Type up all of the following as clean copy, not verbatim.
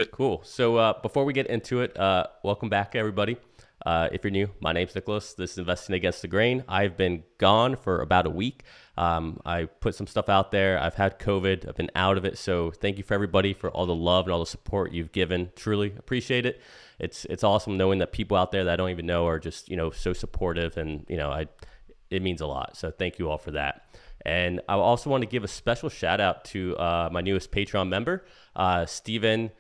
Cool. So before we get into it, welcome back, everybody. If you're new, my name's Nicholas. This is Investing Against the Grain. I've been gone for about a week. I put some stuff out there. I've had COVID. I've been out of it. So thank you for everybody for all the love and all the support you've given. Truly appreciate it. It's awesome knowing that people out there that I don't even know are just so supportive, and it means a lot. So thank you all for that. And I also want to give a special shout out to my newest Patreon member, Steven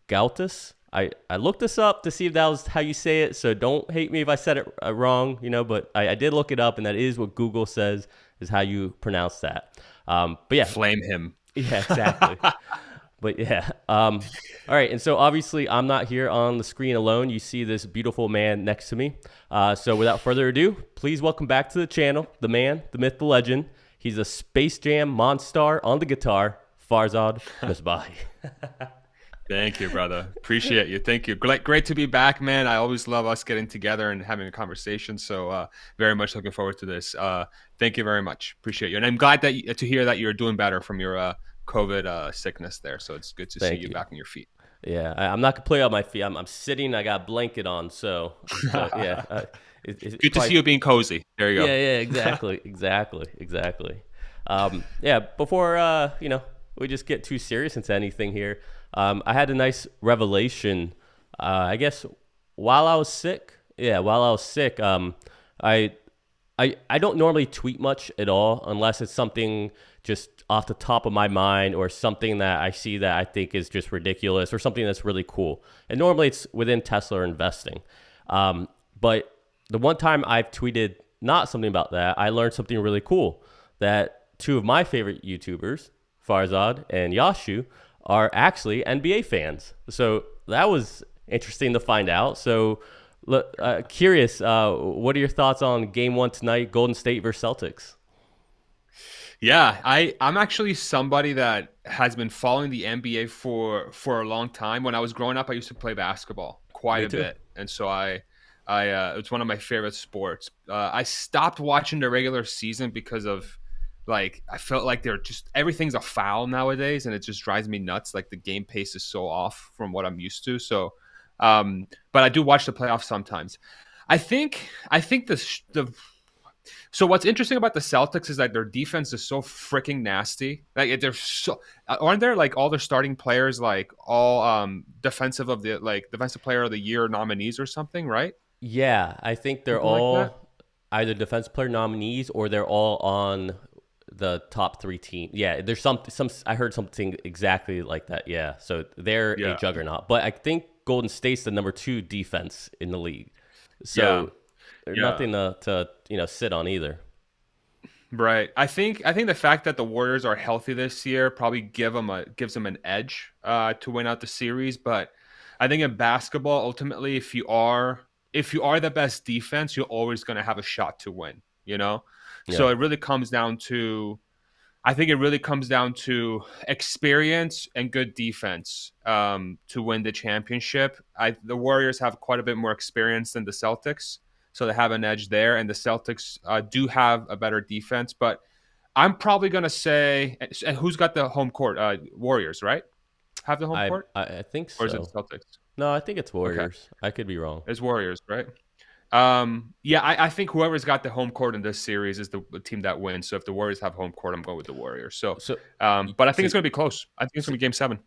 Gautis. I looked this up to see if that was how you say it, so don't hate me if I said it wrong, but I did look it up, and that is what Google says is how you pronounce that. But yeah. Flame him. Yeah, exactly. But yeah. All right, and so obviously I'm not here on the screen alone. You see this beautiful man next to me. So without further ado, please welcome back to the channel, the man, the myth, the legend. He's a Space Jam Monstar on the guitar, Farzad Mesbahi. Thank you, brother. Appreciate you. Thank you. Great to be back, man. I always love us getting together and having a conversation. So very much looking forward to this. Thank you very much. Appreciate you. And I'm glad to hear that you're doing better from your COVID sickness there. So it's good to see you back on your feet. Yeah, I'm not completely on my feet. I'm sitting. I got a blanket on. So yeah. It's good to see you being cozy. There you go. Yeah, exactly. Yeah, before we just get too serious into anything here, I had a nice revelation. I guess while I was sick. Yeah, while I was sick, I don't normally tweet much at all unless it's something just off the top of my mind or something that I see that I think is just ridiculous or something that's really cool. And normally it's within Tesla or investing. But the one time I've tweeted not something about that, I learned something really cool, that two of my favorite YouTubers, Farzad and Yashu, are actually NBA fans. So that was interesting to find out. So curious, what are your thoughts on game one tonight, Golden State versus Celtics? Yeah, I'm actually somebody that has been following the NBA for a long time. When I was growing up, I used to play basketball quite a bit. And so it's one of my favorite sports. I stopped watching the regular season because of I felt like everything's a foul nowadays, and it just drives me nuts. Like the game pace is so off from what I'm used to. So, but I do watch the playoffs sometimes. I think so what's interesting about the Celtics is that their defense is so freaking nasty. Like aren't there all their starting players all defensive player of the year nominees or something, right? Yeah, I think they're all either defensive player nominees or they're all on the top three team. Yeah, there's some I heard something exactly like that. Yeah, so they're a juggernaut. But I think Golden State's the number 2 defense in the league. So there's nothing to sit on either. Right. I think the fact that the Warriors are healthy this year probably gives them an edge to win out the series. But I think in basketball, ultimately, if you are the best defense, you're always going to have a shot to win. Yeah. So it really comes down to, experience and good defense to win the championship. The Warriors have quite a bit more experience than the Celtics, so they have an edge there. And the Celtics do have a better defense. But I'm probably going to say, and who's got the home court? Warriors, right? Have the home court? I think so. Or is it Celtics? No, I think it's Warriors. Okay. I could be wrong. It's Warriors, right? I think whoever's got the home court in this series is the team that wins. So if the Warriors have home court, I'm going with the Warriors. But I think it's going to be close. I think it's going to be game 7.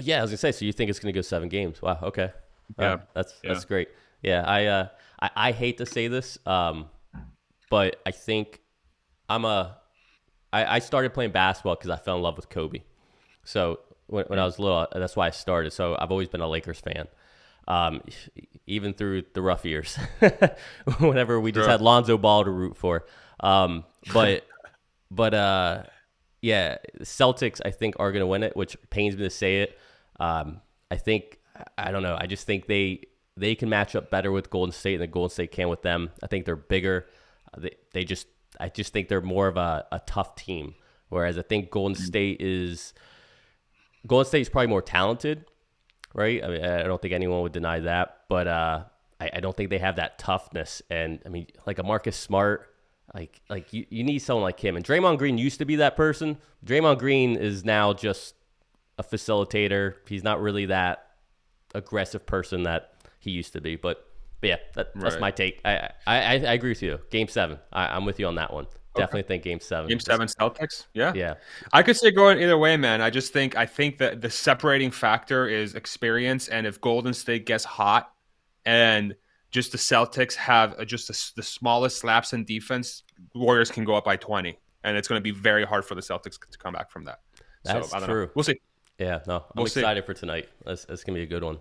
Yeah, I was going to say, so you think it's going to go 7 games. Wow, okay. That's great. Yeah, I hate to say this, but I think I started playing basketball because I fell in love with Kobe. So when I was little, that's why I started. So I've always been a Lakers fan. Even through the rough years, whenever we just had Lonzo Ball to root for. But Celtics, I think, are going to win it, which pains me to say it. I don't know. I just think they can match up better with Golden State than Golden State can with them. I think they're bigger. I just think they're more of a tough team. Whereas I think Golden State is probably more talented. Right? I mean, I don't think anyone would deny that, but I don't think they have that toughness. And I mean, like a Marcus Smart, you need someone like him. And Draymond Green used to be that person. Draymond Green is now just a facilitator. He's not really that aggressive person that he used to be. But yeah, that's Right. my take. I agree with you. Game 7. I'm with you on that one. Okay. Definitely think Game 7. Game seven Celtics. Yeah. Yeah, I could see it going either way, man. I think that the separating factor is experience, and if Golden State gets hot, and just the Celtics have the smallest slaps in defense, Warriors can go up by 20, and it's going to be very hard for the Celtics to come back from that. So that's I don't know. true. We'll see. Yeah, no, I'm We'll see. excited for tonight. That's gonna be a good one.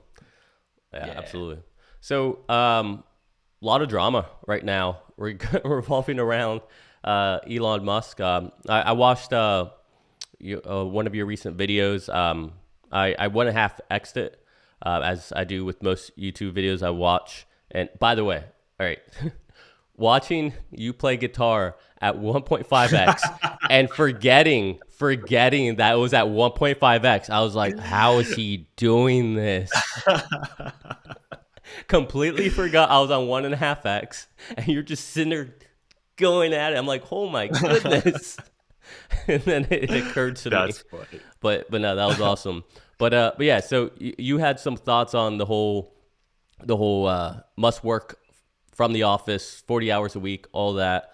Yeah, Yeah. absolutely. So, a lot of drama right now revolving around Elon Musk. I watched one of your recent videos. I went and half X'd it, as I do with most YouTube videos I watch. And by the way, all right, watching you play guitar at 1.5x and forgetting that it was at 1.5x, I was like, how is he doing this? Completely forgot I was on 1.5x, and you're just sitting there going at it. I'm like, oh my goodness. And then it occurred to me. That's funny. But no, that was awesome. But yeah, so you had some thoughts on the whole must work from the office, 40 hours a week, all that.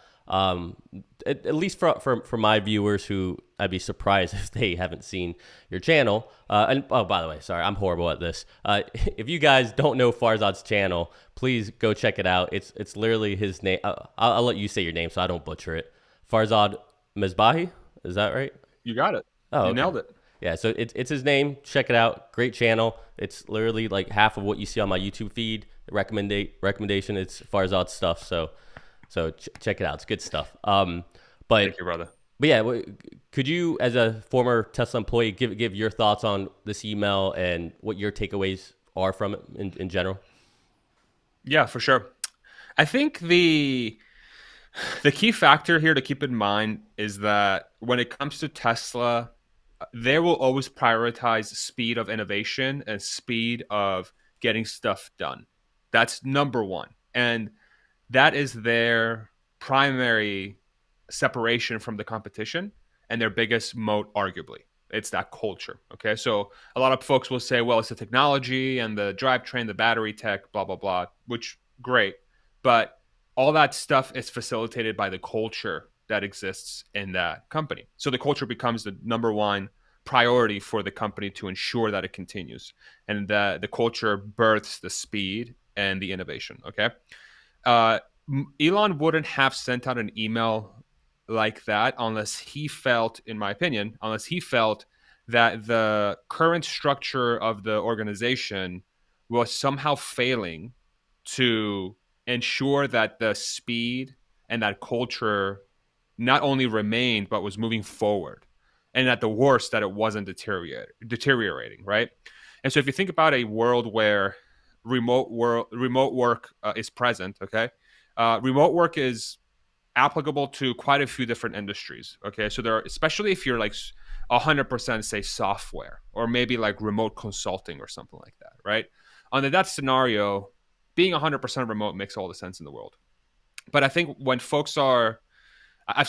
At least for my viewers, who I'd be surprised if they haven't seen your channel. And oh, by the way, sorry, I'm horrible at this. If you guys don't know Farzad's channel, please go check it out. It's literally his name. I'll let you say your name so I don't butcher it. Farzad Mesbahi, is that right? You got it. Oh, You okay. nailed it. Yeah, so it's his name. Check it out. Great channel. It's literally like half of what you see on my YouTube feed. Recommendation. It's Farzad stuff. So check it out. It's good stuff. But Thank you, brother. but yeah, could you, as a former Tesla employee, give your thoughts on this email and what your takeaways are from it in general? Yeah, for sure. I think the key factor here to keep in mind is that when it comes to Tesla, they will always prioritize speed of innovation and speed of getting stuff done. That's number one. And that is their primary separation from the competition and their biggest moat, arguably. It's that culture. Okay. So a lot of folks will say, well, it's the technology and the drivetrain, the battery tech, blah, blah, blah, which great. But all that stuff is facilitated by the culture that exists in that company. So the culture becomes the number one priority for the company to ensure that it continues. And the culture births the speed and the innovation. Okay. Uh, Elon wouldn't have sent out an email like that unless he felt, in my opinion, that the current structure of the organization was somehow failing to ensure that the speed and that culture not only remained but was moving forward, and at the worst that it wasn't deteriorating, right? And so if you think about a world where remote work is present, okay, remote work is applicable to quite a few different industries. Okay, so there are, especially if you're like 100% say software or maybe like remote consulting or something like that, right? Under that scenario, being 100% remote makes all the sense in the world. But I think when folks are,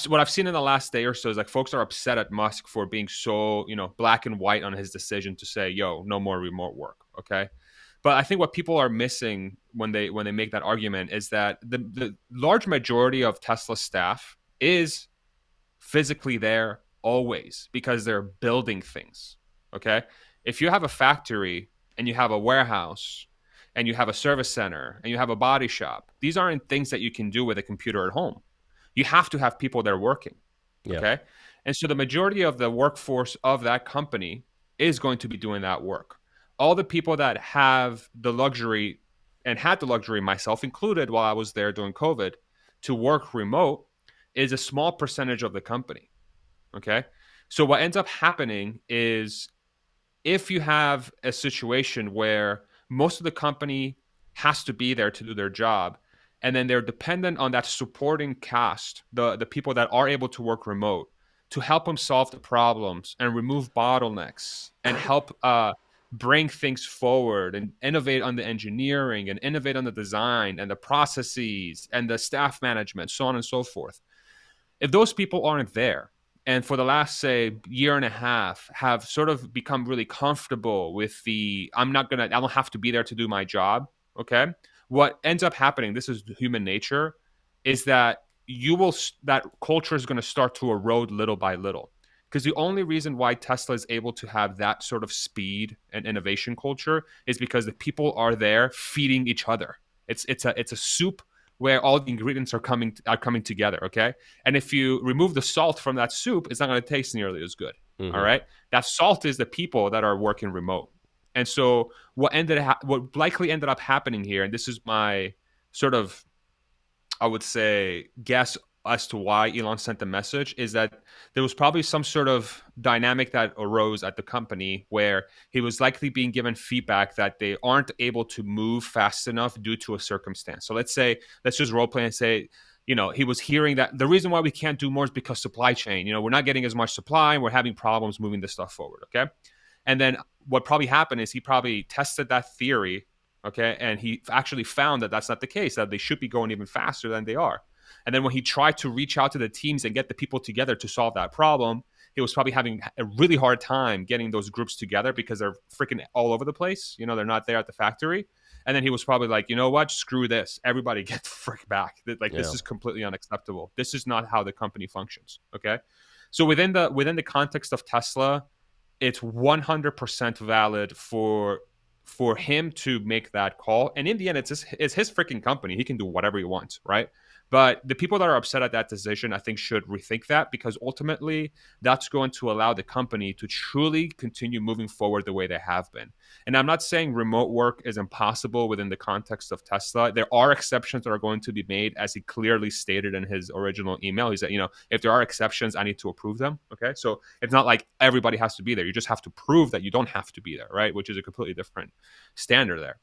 what I've seen in the last day or so is like folks are upset at Musk for being so, black and white on his decision to say, yo, no more remote work. Okay. But I think what people are missing when they make that argument is that the large majority of Tesla staff is physically there always because they're building things. Okay. If you have a factory and you have a warehouse and you have a service center and you have a body shop, these aren't things that you can do with a computer at home. You have to have people there working. Yeah. Okay. And so the majority of the workforce of that company is going to be doing that work. All the people that have the luxury, and had the luxury, myself included, while I was there during COVID, to work remote is a small percentage of the company. Okay. So what ends up happening is if you have a situation where most of the company has to be there to do their job, and then they're dependent on that supporting cast, the people that are able to work remote, to help them solve the problems and remove bottlenecks and help bring things forward and innovate on the engineering and innovate on the design and the processes and the staff management, so on and so forth. If those people aren't there, and for the last, say, year and a half, have sort of become really comfortable with I don't have to be there to do my job. Okay. What ends up happening, this is human nature, is that that culture is going to start to erode little by little. Because the only reason why Tesla is able to have that sort of speed and innovation culture is because the people are there feeding each other. It's a soup where all the ingredients are coming together. Okay, and if you remove the salt from that soup, it's not going to taste nearly as good. All Mm-hmm. right, that salt is the people that are working remote. And so what likely ended up happening here, and this is my sort of, I would say, guess as to why Elon sent the message, is that there was probably some sort of dynamic that arose at the company where he was likely being given feedback that they aren't able to move fast enough due to a circumstance. So let's just role play and say, he was hearing that the reason why we can't do more is because supply chain, we're not getting as much supply and we're having problems moving this stuff forward. Okay. And then what probably happened is he probably tested that theory. Okay. And he actually found that that's not the case, that they should be going even faster than they are. And then when he tried to reach out to the teams and get the people together to solve that problem, he was probably having a really hard time getting those groups together because they're freaking all over the place. They're not there at the factory. And then he was probably like, you know what? Screw this. Everybody get the frick back. Like, Yeah. this is completely unacceptable. This is not how the company functions. Okay. So within the context of Tesla, it's 100% valid for him to make that call. And in the end, it's his freaking company. He can do whatever he wants, right? But the people that are upset at that decision, I think, should rethink that, because ultimately that's going to allow the company to truly continue moving forward the way they have been. And I'm not saying remote work is impossible within the context of Tesla. There are exceptions that are going to be made, as he clearly stated in his original email. He said, if there are exceptions, I need to approve them. Okay. So it's not like everybody has to be there. You just have to prove that you don't have to be there, right? Which is a completely different standard there.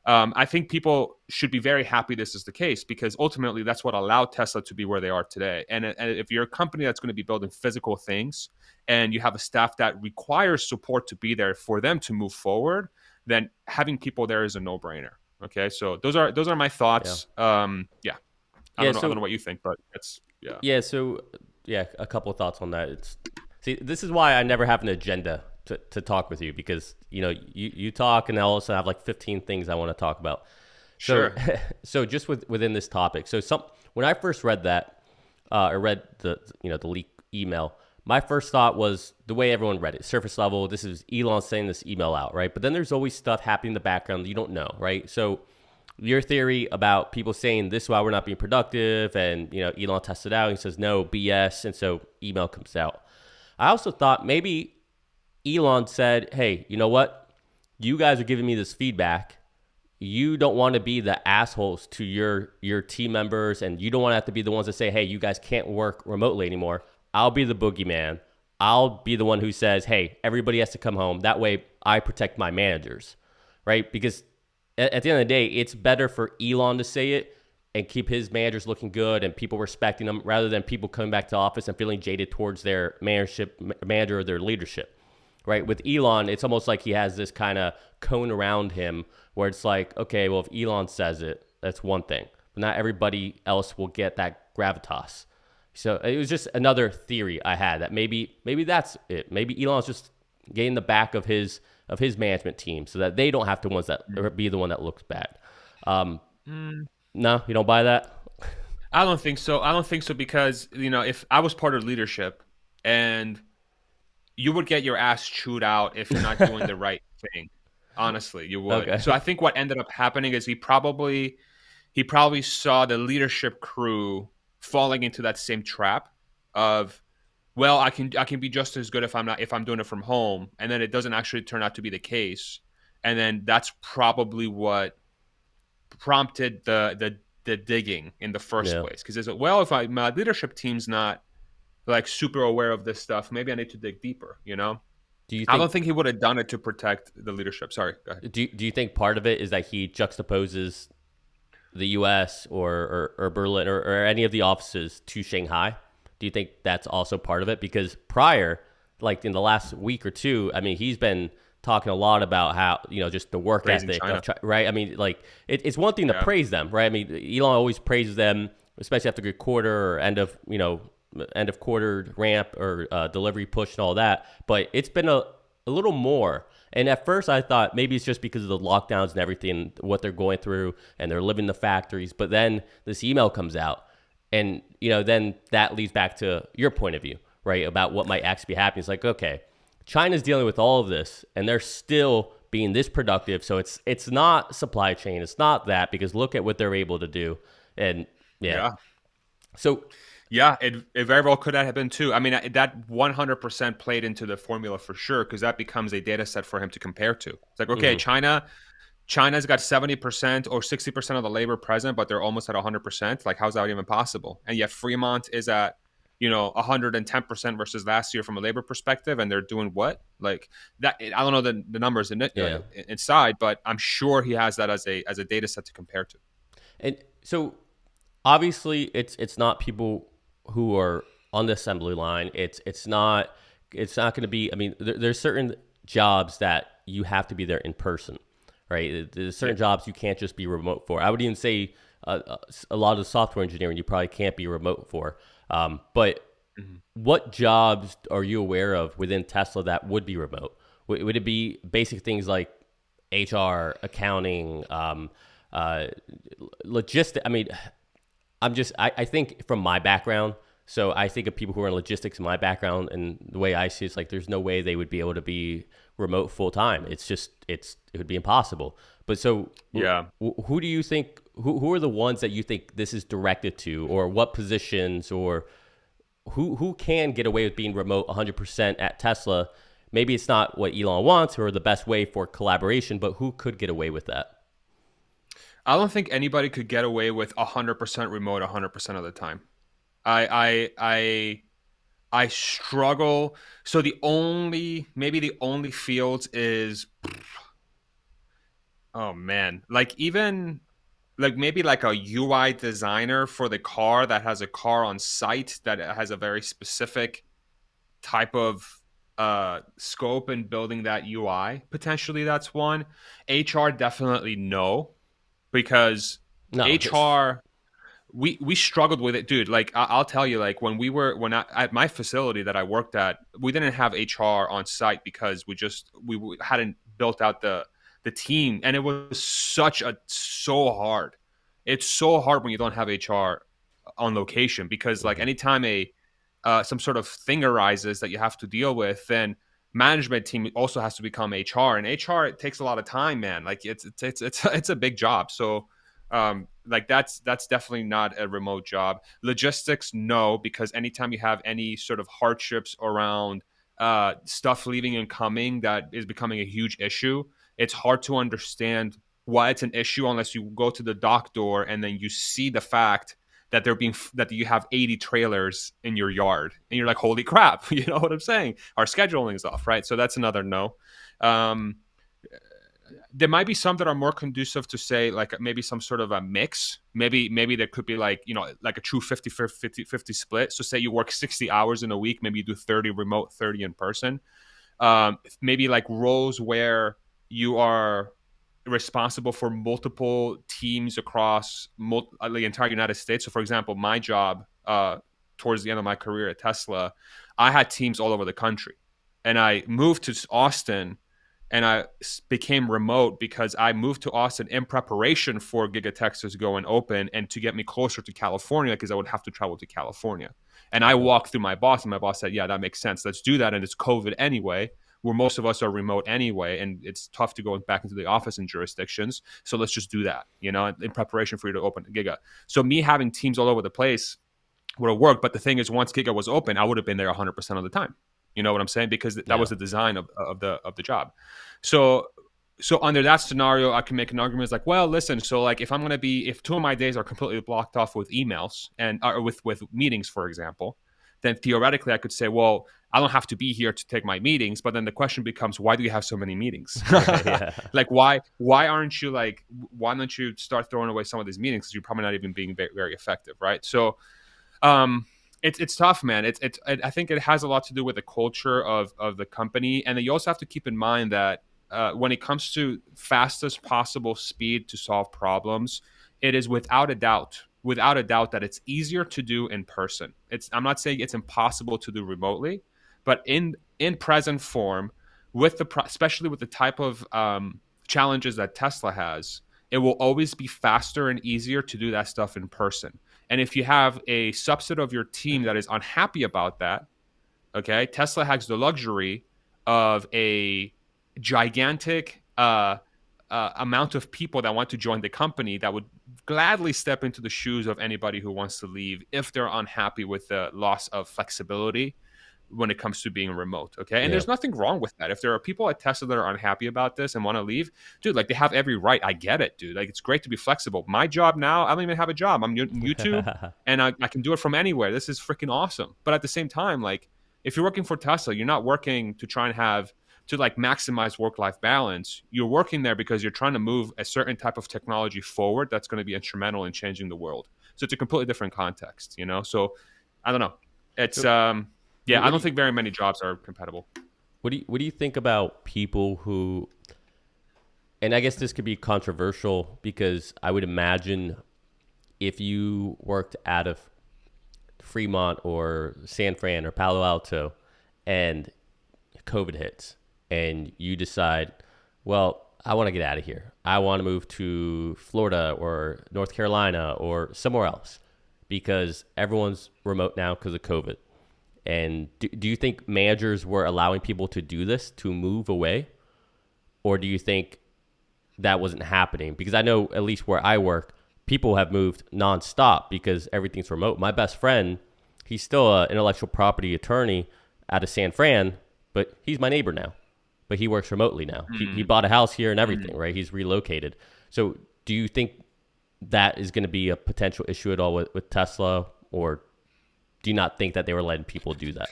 I think people should be very happy this is the case, because ultimately that's what allowed Tesla to be where they are today. And if you're a company that's going to be building physical things and you have a staff that requires support to be there for them to move forward, then having people there is a no-brainer. Okay, so those are my Yeah. thoughts. Yeah, I Yeah. don't know. I don't So know what you think, but it's yeah. yeah. So yeah, a couple of thoughts on that. This is why I never have an agenda to talk with you, because you talk and I also have like 15 things I want to talk about. So Sure. so just within this topic. So when I first read that, or read the leak email, my first thought was the way everyone read it, surface level. This is Elon sending this email out, right? But then there's always stuff happening in the background that you don't know, right? So your theory about people saying this is why we're not being productive, and Elon tested out, he says no, BS, and so email comes out. I also thought maybe Elon said, hey, you know what? You guys are giving me this feedback. You don't want to be the assholes to your team members, and you don't want to have to be the ones that say, hey, you guys can't work remotely anymore. I'll be the boogeyman. I'll be the one who says, hey, everybody has to come home. That way I protect my managers, right? Because at the end of the day, it's better for Elon to say it and keep his managers looking good and people respecting them, rather than people coming back to office and feeling jaded towards their manager or their leadership, right? With Elon, it's almost like he has this kind of cone around him where it's like, okay, well, if Elon says it, that's one thing, but not everybody else will get that gravitas. So it was just another theory I had, that maybe that's it. Maybe Elon's just getting the back of his management team so that they don't have to be the one that looks bad. No, you don't buy that? I don't think so. I don't think so, because if I was part of leadership, and you would get your ass chewed out if you're not doing the right thing. Honestly, you would. Okay. So I think what ended up happening is he probably saw the leadership crew falling into that same trap of, well, I can be just as good if I'm doing it from home, and then it doesn't actually turn out to be the case. And then that's probably what prompted the digging in the first Yeah. place, because it's, well, if my leadership team's not like super aware of this stuff, maybe I need to dig deeper. Do you I don't think think he would have done it to protect the leadership. Sorry, go ahead. do you think part of it is that he juxtaposes the U.S. or Berlin or any of the offices to Shanghai? Do you think that's also part of it? Because prior, like in the last week or two, I mean, he's been talking a lot about how, just the work Praising ethic China. right? I mean, like it's one thing to Yeah. praise them, right? I mean, Elon always praises them, especially after a good quarter or end of, end of quarter ramp or delivery push and all that, but it's been a little more. And at first I thought maybe it's just because of the lockdowns and everything, what they're going through, and they're living in the factories. But then this email comes out, and then that leads back to your point of view, right, about what might actually be happening. It's like, okay, China's dealing with all of this, and they're still being this productive. So it's not supply chain, it's not that, because look at what they're able to do, and yeah. Yeah. So Yeah, it very well could have been too. I mean, that 100% played into the formula for sure, because that becomes a data set for him to compare to. It's like, okay, China's got 70% or 60% of the labor present, but they're almost at 100%. Like, how's that even possible? And yet Fremont is at 110% versus last year from a labor perspective, and they're doing what? Like that. I don't know the numbers inside, but I'm sure he has that as a data set to compare to. And so obviously it's not people who are on the assembly line. It's not going to be. I mean, there's certain jobs that you have to be there in person, right? There's certain jobs you can't just be remote for. I would even say a lot of the software engineering you probably can't be remote for. But what jobs are you aware of within Tesla that would be remote? Would it be basic things like HR, accounting, logistic? I mean, I think from my background, so I think of people who are in logistics in my background, and the way I see it's like there's no way they would be able to be remote full time. It would be impossible. But so Yeah. who do you think, who are the ones that you think this is directed to, or what positions, or who can get away with being remote 100% at Tesla? Maybe it's not what Elon wants or the best way for collaboration, but who could get away with that? I don't think anybody could get away with 100% remote 100% of the time. I struggle. So maybe the only fields is, oh man, like even like maybe like a UI designer for the car that has a car on site that has a very specific type of scope in building that UI. Potentially that's one. HR definitely no, because No, HR we struggled with it, dude. Like I'll tell you, like when I at my facility that I worked at, we didn't have HR on site because we hadn't built out the team, and it was so hard. It's so hard when you don't have HR on location, because like anytime some sort of thing arises that you have to deal with, then management team also has to become HR, and HR, it takes a lot of time, man. Like it's a big job. So like that's definitely not a remote job. Logistics, no, because anytime you have any sort of hardships around stuff leaving and coming that is becoming a huge issue, it's hard to understand why it's an issue unless you go to the dock door and then you see the fact that that you have 80 trailers in your yard, and you're like, holy crap, you know what I'm saying? Our scheduling is off, right? So that's another no. Um, there might be some that are more conducive to, say, like maybe some sort of a mix. Maybe there could be like, like a true 50 split. So say you work 60 hours in a week, maybe you do 30 remote, 30 in person. Maybe like roles where you are responsible for multiple teams across the entire United States. So for example, my job towards the end of my career at Tesla, I had teams all over the country, and I moved to Austin, and I became remote because I moved to Austin in preparation for Giga Texas go and open, and to get me closer to California, because I would have to travel to California. And I walked through my boss, and my boss said, yeah, that makes sense. Let's do that. And it's COVID anyway, where most of us are remote anyway, and it's tough to go back into the office in jurisdictions. So let's just do that, in preparation for you to open Giga. So me having teams all over the place would have worked. But the thing is, once Giga was open, I would have been there 100% of the time. You know what I'm saying? Because that was the design of the job. So under that scenario, I can make an argument. It's like, well, listen, so like if 2 of my days are completely blocked off with emails and or with meetings, for example, then theoretically I could say, well, I don't have to be here to take my meetings. But then the question becomes, why do you have so many meetings? Like, why don't you start throwing away some of these meetings, because you're probably not even being very, very effective, right? So it's tough, man. I think it has a lot to do with the culture of the company. And then you also have to keep in mind that when it comes to fastest possible speed to solve problems, it is without a doubt without a doubt that it's easier to do in person. I'm not saying it's impossible to do remotely, but in present form, with especially with the type of challenges that Tesla has, it will always be faster and easier to do that stuff in person. And if you have a subset of your team that is unhappy about that, okay, Tesla has the luxury of a gigantic amount of people that want to join the company that would gladly step into the shoes of anybody who wants to leave if they're unhappy with the loss of flexibility when it comes to being remote. Okay. And Yeah. there's nothing wrong with that. If there are people at Tesla that are unhappy about this and want to leave, dude, like they have every right. I get it, dude. Like it's great to be flexible. My job now, I don't even have a job. I'm on YouTube and I can do it from anywhere. This is freaking awesome. But at the same time, like if you're working for Tesla, you're not working to try and have to like maximize work-life balance. You're working there because you're trying to move a certain type of technology forward that's going to be instrumental in changing the world. So it's a completely different context, you know? So I don't know. It's yeah, I don't think very many jobs are compatible. What do you think about people who, and I guess this could be controversial because I would imagine if you worked out of Fremont or San Fran or Palo Alto and COVID hits and you decide, well, I want to get out of here. I want to move to Florida or North Carolina or somewhere else because everyone's remote now because of COVID. And do you think managers were allowing people to do this, to move away? Or do you think that wasn't happening? Because I know at least where I work, people have moved nonstop because everything's remote. My best friend, he's still an intellectual property attorney out of San Fran, but he's my neighbor now. But he works remotely now. He bought a house here and everything, right? He's relocated. So do you think that is going to be a potential issue at all with Tesla, or do you not think that they were letting people do that?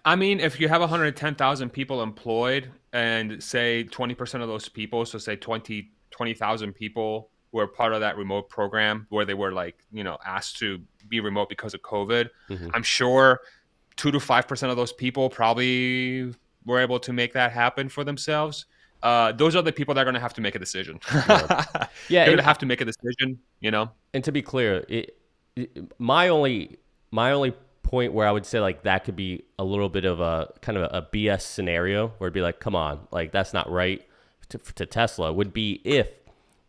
I mean, if you have 110,000 people employed and say 20% of those people, so say 20,000 people were part of that remote program where they were like, you know, asked to be remote because of COVID, I'm sure 2 to 5% of those people probably were able to make that happen for themselves. Those are the people that are going to have to make a decision. Yeah, they're going to have to make a decision, you know? And to be clear, my only point where I would say like that could be a little bit of a kind of a BS scenario where it'd be like, come on, like that's not right to Tesla would be if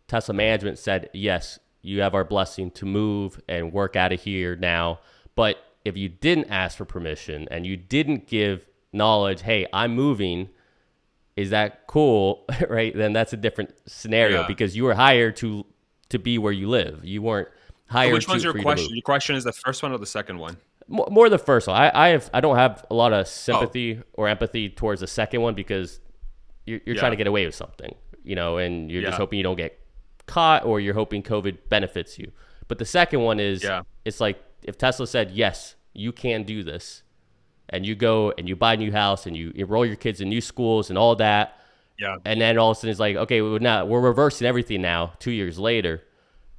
Tesla management said, yes, you have our blessing to move and work out of here now. But if you didn't ask for permission and you didn't give knowledge, hey, I'm moving, is that cool? Right? Then that's a different scenario because you were hired to be where you live. You weren't hired. So which one's your question? Your question is the first one or the second one? More the first one. I don't have a lot of sympathy or empathy towards the second one because you're trying to get away with something, you know, and you're just hoping you don't get caught or you're hoping COVID benefits you. But the second one is it's like if Tesla said, yes, you can do this, and you go and you buy a new house and you enroll your kids in new schools and all that. Yeah. And then all of a sudden it's like, okay, we're reversing everything now 2 years later.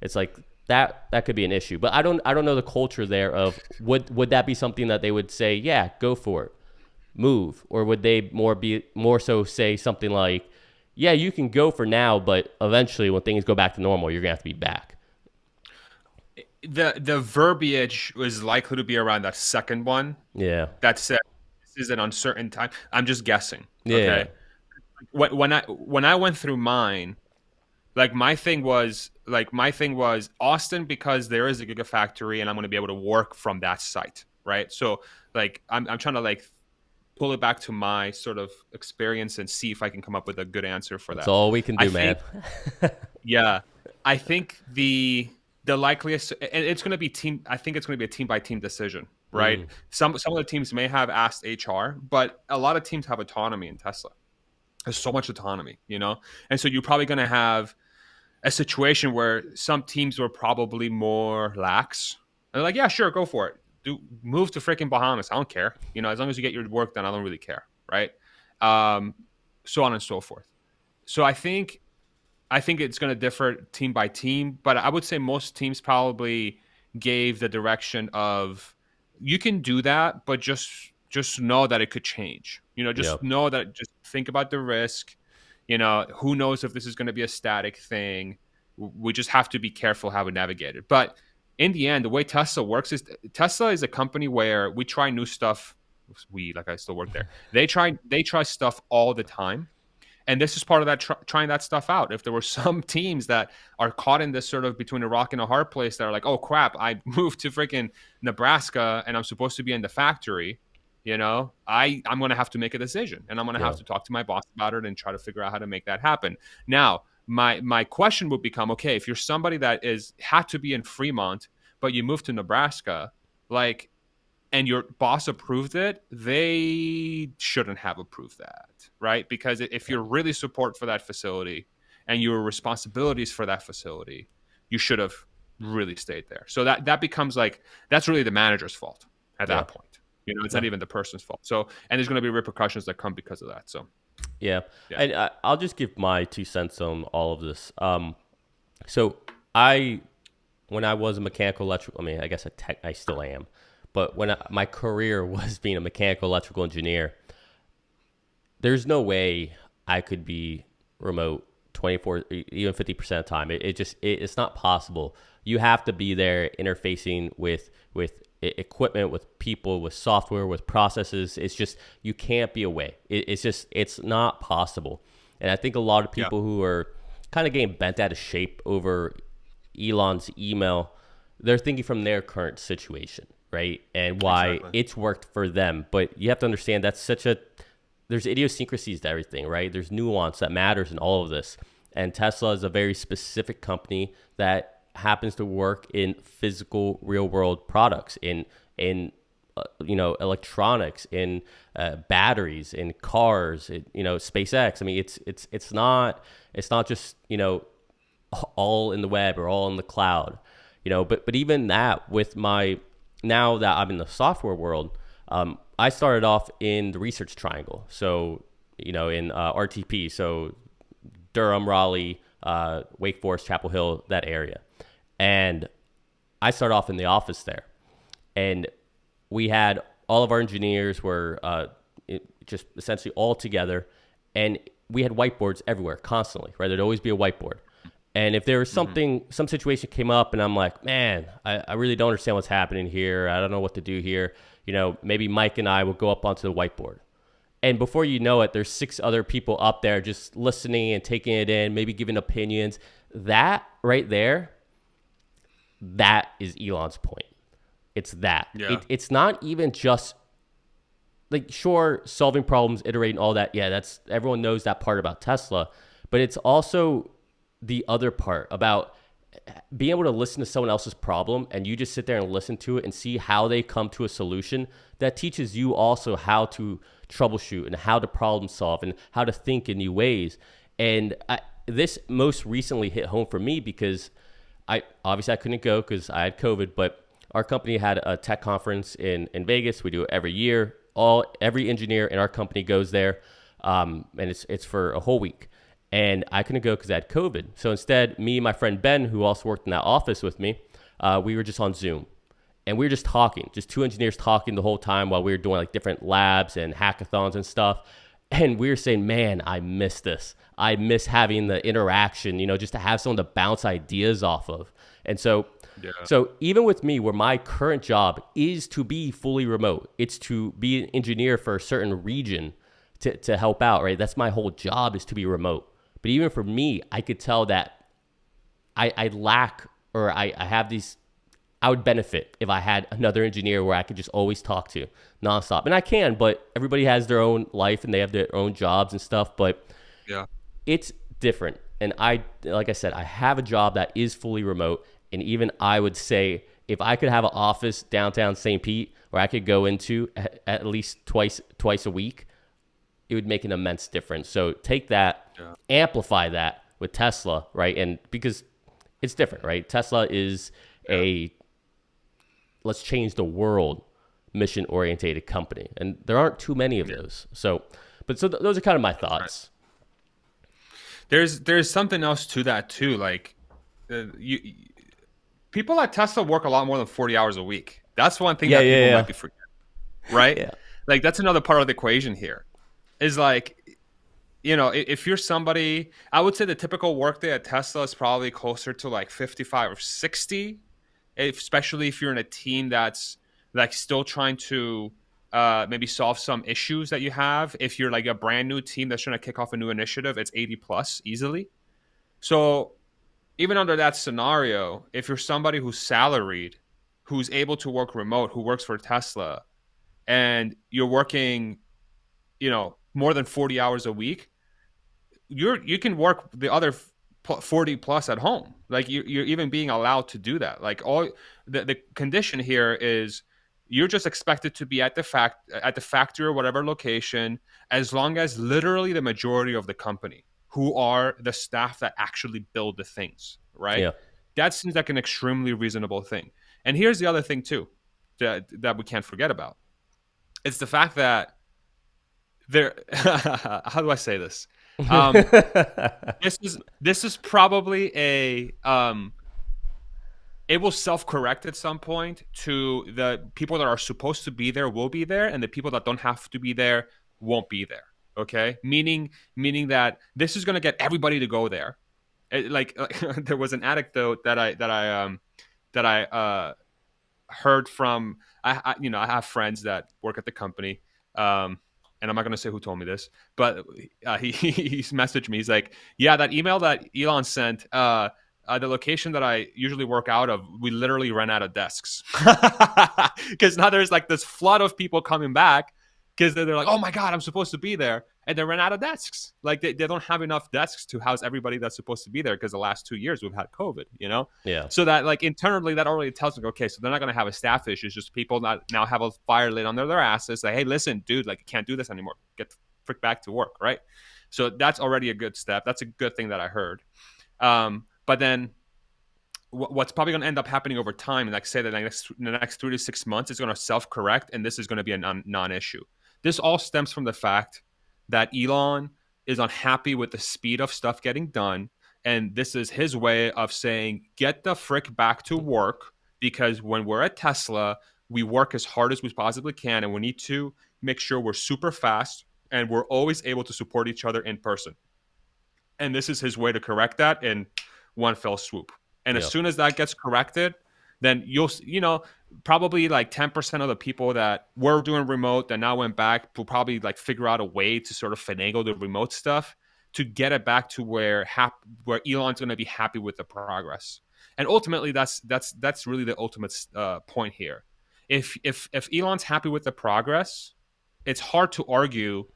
It's like that could be an issue. But I don't know the culture there of would that be something that they would say, yeah, go for it, move, or would they more so say something like, yeah, you can go for now, but eventually when things go back to normal, you're gonna have to be back. The verbiage was likely to be around that second one. Yeah. That said, this is an uncertain time. I'm just guessing. Yeah. Okay. When I went through mine, my thing was Austin because there is a gigafactory and I'm going to be able to work from that site, right? So I'm trying to pull it back to my sort of experience and see if I can come up with a good answer for that. That's all we can do, man. Yeah, I think the likeliest, and it's going to be team. I think it's going to be a team by team decision, right? Some of the teams may have asked HR, but a lot of teams have autonomy in Tesla. There's so much autonomy, you know, and so you're probably going to have a situation where some teams were probably more lax. And they're like, yeah, sure, go for it. Move to freaking Bahamas. I don't care. You know, as long as you get your work done, I don't really care, right? So on and so forth. So I think it's going to differ team by team, but I would say most teams probably gave the direction of you can do that, but just know that it could change. You know, just know that. Just think about the risk. You know, who knows if this is going to be a static thing? We just have to be careful how we navigate it. But in the end, the way Tesla works is Tesla is a company where we try new stuff. We, like, I still work there. They try stuff all the time, and this is part of that trying that stuff out. If there were some teams that are caught in this sort of between a rock and a hard place that are like, oh crap, I moved to freaking Nebraska and I'm supposed to be in the factory, I'm going to have to make a decision, and I'm going to have Yeah. to talk to my boss about it and try to figure out how to make that happen. Now, my question would become, okay, if you're somebody that is had to be in Fremont, but you moved to Nebraska, like, and your boss approved it, they shouldn't have approved that, right? Because if you're really support for that facility and your responsibilities for that facility, you should have really stayed there. So that becomes like, that's really the manager's fault at Yeah. that point. It's No. not even the person's fault. So, and there's going to be repercussions that come because of that. So, Yeah. yeah. And I'll just give my 2 cents on all of this. So I, when I was a mechanical electrical, I mean, I guess I still am, but when my career was being a mechanical electrical engineer, there's no way I could be remote 24, even 50% of the time. It's not possible. You have to be there interfacing with equipment, with people, with software, with processes. It's just, you can't be away. It's not possible. And I think a lot of Yeah. people who are kind of getting bent out of shape over Elon's email, they're thinking from their current situation, right? And why Exactly. it's worked for them. But you have to understand there's idiosyncrasies to everything, right? There's nuance that matters in all of this. And Tesla is a very specific company that happens to work in physical, real world products, in electronics, in batteries, in cars, SpaceX. I mean, it's not just all in the web or all in the cloud, But even that, with now that I'm in the software world, I started off in the research triangle. So, in RTP, so Durham, Raleigh, Wake Forest, Chapel Hill, that area. And I started off in the office there. And we had all of our engineers were just essentially all together. And we had whiteboards everywhere constantly, right? There'd always be a whiteboard. And if there was some situation came up and I'm like, man, I really don't understand what's happening here. I don't know what to do here. Maybe Mike and I will go up onto the whiteboard. And before you know it, there's 6 other people up there just listening and taking it in, maybe giving opinions. That right there, that is Elon's point. It's that. Yeah. It's not even just like, sure, solving problems, iterating, all that. Yeah, that's, everyone knows that part about Tesla, but it's also the other part about being able to listen to someone else's problem, and you just sit there and listen to it and see how they come to a solution that teaches you also how to troubleshoot and how to problem solve and how to think in new ways. And this most recently hit home for me because I couldn't go because I had COVID, but our company had a tech conference in Vegas. We do it every year. Every engineer in our company goes there, and it's for a whole week. And I couldn't go because I had COVID. So instead, me and my friend Ben, who also worked in that office with me, we were just on Zoom. And we were just talking, just 2 engineers talking the whole time while we were doing like different labs and hackathons and stuff. And we were saying, man, I miss this. I miss having the interaction, just to have someone to bounce ideas off of. And so even with me, where my current job is to be fully remote, it's to be an engineer for a certain region to help out, right? That's my whole job, is to be remote. But even for me, I could tell that I lack, or I have these, I would benefit if I had another engineer where I could just always talk to nonstop. And I can, but everybody has their own life and they have their own jobs and stuff, but Yeah. it's different. And like I said, I have a job that is fully remote. And even I would say, if I could have an office downtown St. Pete where I could go into at least twice a week, it would make an immense difference. So take that, amplify that with Tesla, right? And because it's different, right? Tesla is a let's change the world mission-oriented company, and there aren't too many of those. So those are kind of my thoughts. There's something else to that too. Like, people at Tesla work a lot more than 40 hours a week. That's one thing that people might be forgetting, right? Yeah. Like, that's another part of the equation here. Is like, if you're somebody, I would say the typical workday at Tesla is probably closer to like 55 or 60. especially if you're in a team that's like still trying to maybe solve some issues that you have. If you're like a brand new team that's trying to kick off a new initiative, it's 80 plus easily. So even under that scenario, if you're somebody who's salaried, who's able to work remote, who works for Tesla, and you're working, more than 40 hours a week, you can work the other 40 plus at home. Like you're even being allowed to do that. Like all the condition here is you're just expected to be at the factory or whatever location, as long as literally the majority of the company, who are the staff that actually build the things, right? Yeah. That seems like an extremely reasonable thing. And here's the other thing too, that we can't forget about. It's the fact that there how do I say this? Um, this is probably a it will self-correct at some point to the people that are supposed to be there will be there, and the people that don't have to be there won't be there. Okay, meaning that this is going to get everybody to go there. Like there was an anecdote that I heard from I have friends that work at the company, and I'm not going to say who told me this, but he's messaged me. He's like, yeah, that email that Elon sent, the location that I usually work out of, we literally ran out of desks because now there's like this flood of people coming back because they're like, oh my god, I'm supposed to be there, and they ran out of desks. Like they don't have enough desks to house everybody that's supposed to be there because the last 2 years we've had COVID, Yeah. so that like internally that already tells me, okay, so they're not going to have a staff issue. It's just people that now have a fire lit under their asses. Like, hey, listen, dude, like you can't do this anymore. Get the frick back to work, right? So that's already a good step. That's a good thing that I heard. But then what's probably going to end up happening over time, and like say that in the next 3 to 6 months, is going to self-correct, and this is going to be a non-issue. This all stems from the fact that Elon is unhappy with the speed of stuff getting done, and this is his way of saying, get the frick back to work, because when we're at Tesla, we work as hard as we possibly can, and we need to make sure we're super fast and we're always able to support each other in person. And this is his way to correct that in one fell swoop. And as Yeah. soon as that gets corrected, then probably like 10% of the people that were doing remote that now went back will probably like figure out a way to sort of finagle the remote stuff to get it back to where Elon's going to be happy with the progress. And ultimately, that's really the ultimate point here. If Elon's happy with the progress, it's hard to argue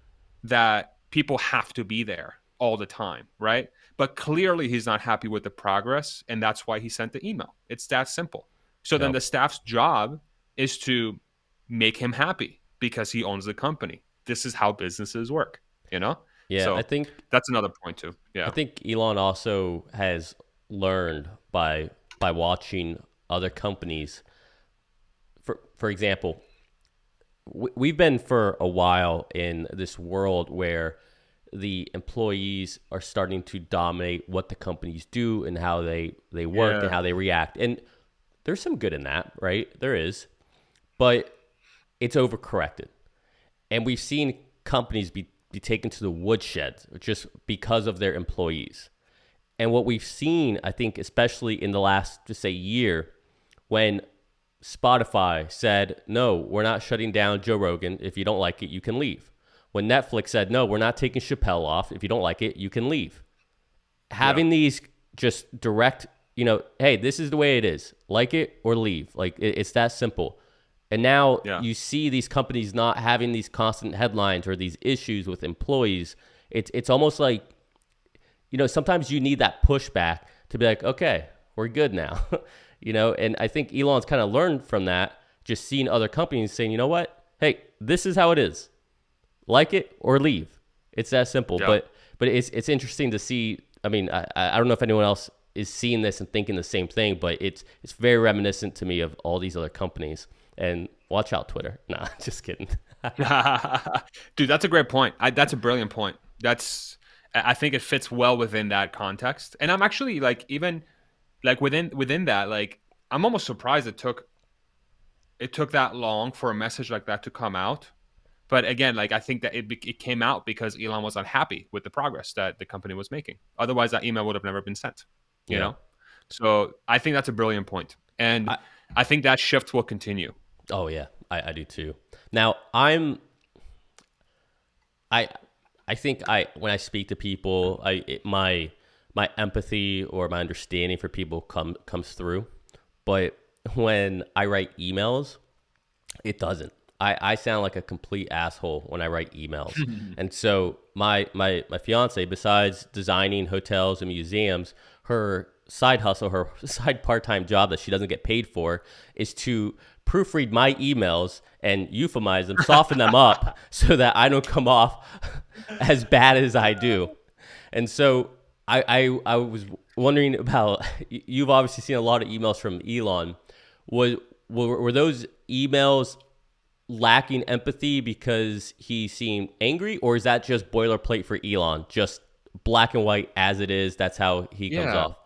that people have to be there all the time, right? But clearly he's not happy with the progress, and that's why he sent the email. It's that simple. So then Yep. the staff's job is to make him happy because he owns the company. This is how businesses work. Yeah. I So think that's another point too. I Yeah. think Elon also has learned by watching other companies. For example, we've been for a while in this world where the employees are starting to dominate what the companies do and how they work and Yeah. how they react. And there's some good in that, right? There is. But it's overcorrected. And we've seen companies be taken to the woodshed just because of their employees. And what we've seen, I think, especially in the last, just say, year, when Spotify said, no, we're not shutting down Joe Rogan. If you don't like it, you can leave. When Netflix said, no, we're not taking Chappelle off. If you don't like it, you can leave. Yeah. Having these just direct, hey, this is the way it is. Like it or leave. Like it's that simple. And now Yeah. you see these companies not having these constant headlines or these issues with employees. It's almost like, sometimes you need that pushback to be like, okay, we're good now. And I think Elon's kind of learned from that, just seeing other companies saying, you know what? Hey, this is how it is. Like it or leave. It's that simple. Yeah. But it's interesting to see. I mean, I don't know if anyone else is seeing this and thinking the same thing, but it's very reminiscent to me of all these other companies. And watch out, Twitter. Nah, just kidding. Dude, that's a great point. That's a brilliant point. I think it fits well within that context. And I'm actually like, even like within that, like I'm almost surprised it took that long for a message like that to come out. But again, like I think that it came out because Elon was unhappy with the progress that the company was making. Otherwise, that email would have never been sent. You Yeah. know, so I think that's a brilliant point. And I, I think that shift will continue. oh yeah, I do too. Now I I think when I speak to people, my empathy or my understanding for people comes through, but when I write emails, it doesn't. I sound like a complete asshole when I write emails. And so my fiance, besides designing hotels and museums, her side hustle, her side part-time job that she doesn't get paid for is to proofread my emails and euphemize them, soften them up so that I don't come off as bad as I do. And so I was wondering about, you've obviously seen a lot of emails from Elon. Was were those emails lacking empathy because he seemed angry, or is that just boilerplate for Elon, just black and white as it is? That's how he comes Yeah, off.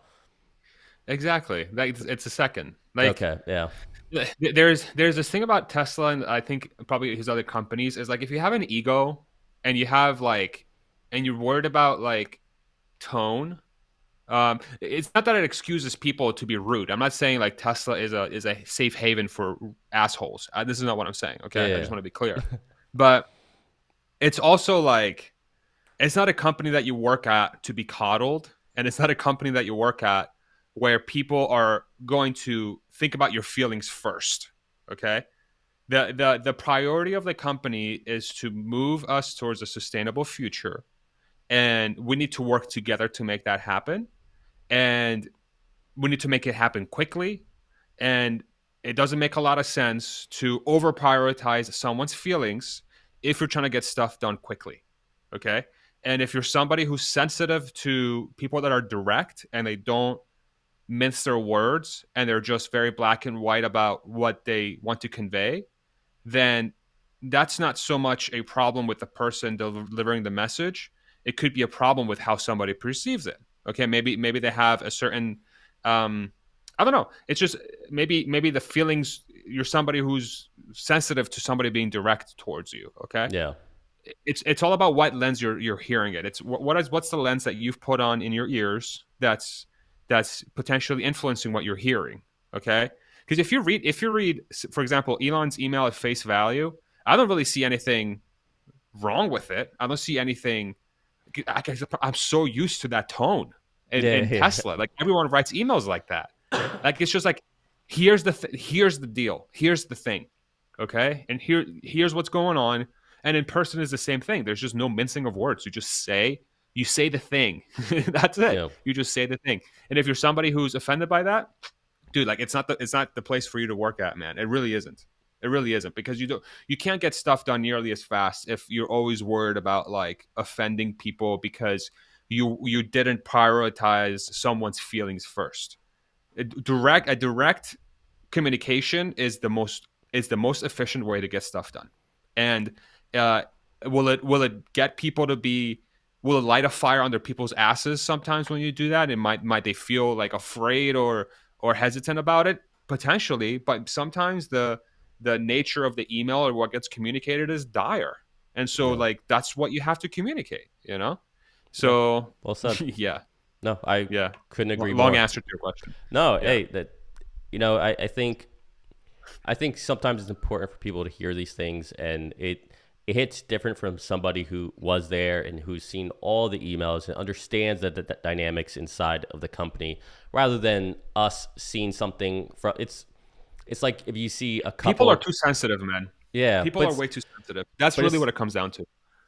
exactly. Like it's a second. Like Okay, yeah, there's this thing about Tesla, and I think probably his other companies is like if you have an ego and you have like and you're worried about like tone. It's not that it excuses people to be rude. I'm not saying like Tesla is a safe haven for assholes. This is not what I'm saying. yeah, Okay, I yeah, just want to be clear. But it's also like it's not a company that you work at to be coddled, and it's not a company that you work at where people are going to think about your feelings first. Okay, the priority of the company is to move us towards a sustainable future, and we need to work together to make that happen. And we need to make it happen quickly. And it doesn't make a lot of sense to over prioritize someone's feelings if you're trying to get stuff done quickly. Okay. And if you're somebody who's sensitive to people that are direct and they don't mince their words and they're just very black and white about what they want to convey, then that's not so much a problem with the person delivering the message. It could be a problem with how somebody perceives it. Okay, maybe they have a certain I don't know. It's just maybe the feelings you're somebody who's sensitive to somebody being direct towards you. Okay, yeah, it's all about what lens you're hearing it. It's what's the lens that you've put on in your ears that's potentially influencing what you're hearing. Okay, because if you read for example Elon's email at face value, I don't really see anything wrong with it. I don't see anything. I'm so used to that tone yeah, in yeah, Tesla. Like everyone writes emails like that. Like it's just like here's the deal. Here's the thing. Okay? And here's what's going on. And in person is the same thing. There's just no mincing of words. You say the thing. That's it. yeah, You just say the thing. And if you're somebody who's offended by that, dude, like it's not the place for you to work at, man. It really isn't. It really isn't because you can't get stuff done nearly as fast if you're always worried about like offending people because you didn't prioritize someone's feelings first. A direct communication is the most efficient way to get stuff done. And uh, will it get people to be will it light a fire under people's asses sometimes when you do that? And might they feel like afraid or hesitant about it? Potentially, but sometimes the nature of the email or what gets communicated is dire. And so yeah. like that's what you have to communicate, you know? No, So well said. yeah, No, I yeah. couldn't agree Long more. answer to your question. No, Yeah. hey, that I think sometimes it's important for people to hear these things, and it hits different from somebody who was there and who's seen all the emails and understands the dynamics inside of the company, rather than us seeing something from it's like if you see a People are couple, too sensitive, man. yeah, People but are way too sensitive. That's but really what it comes down to.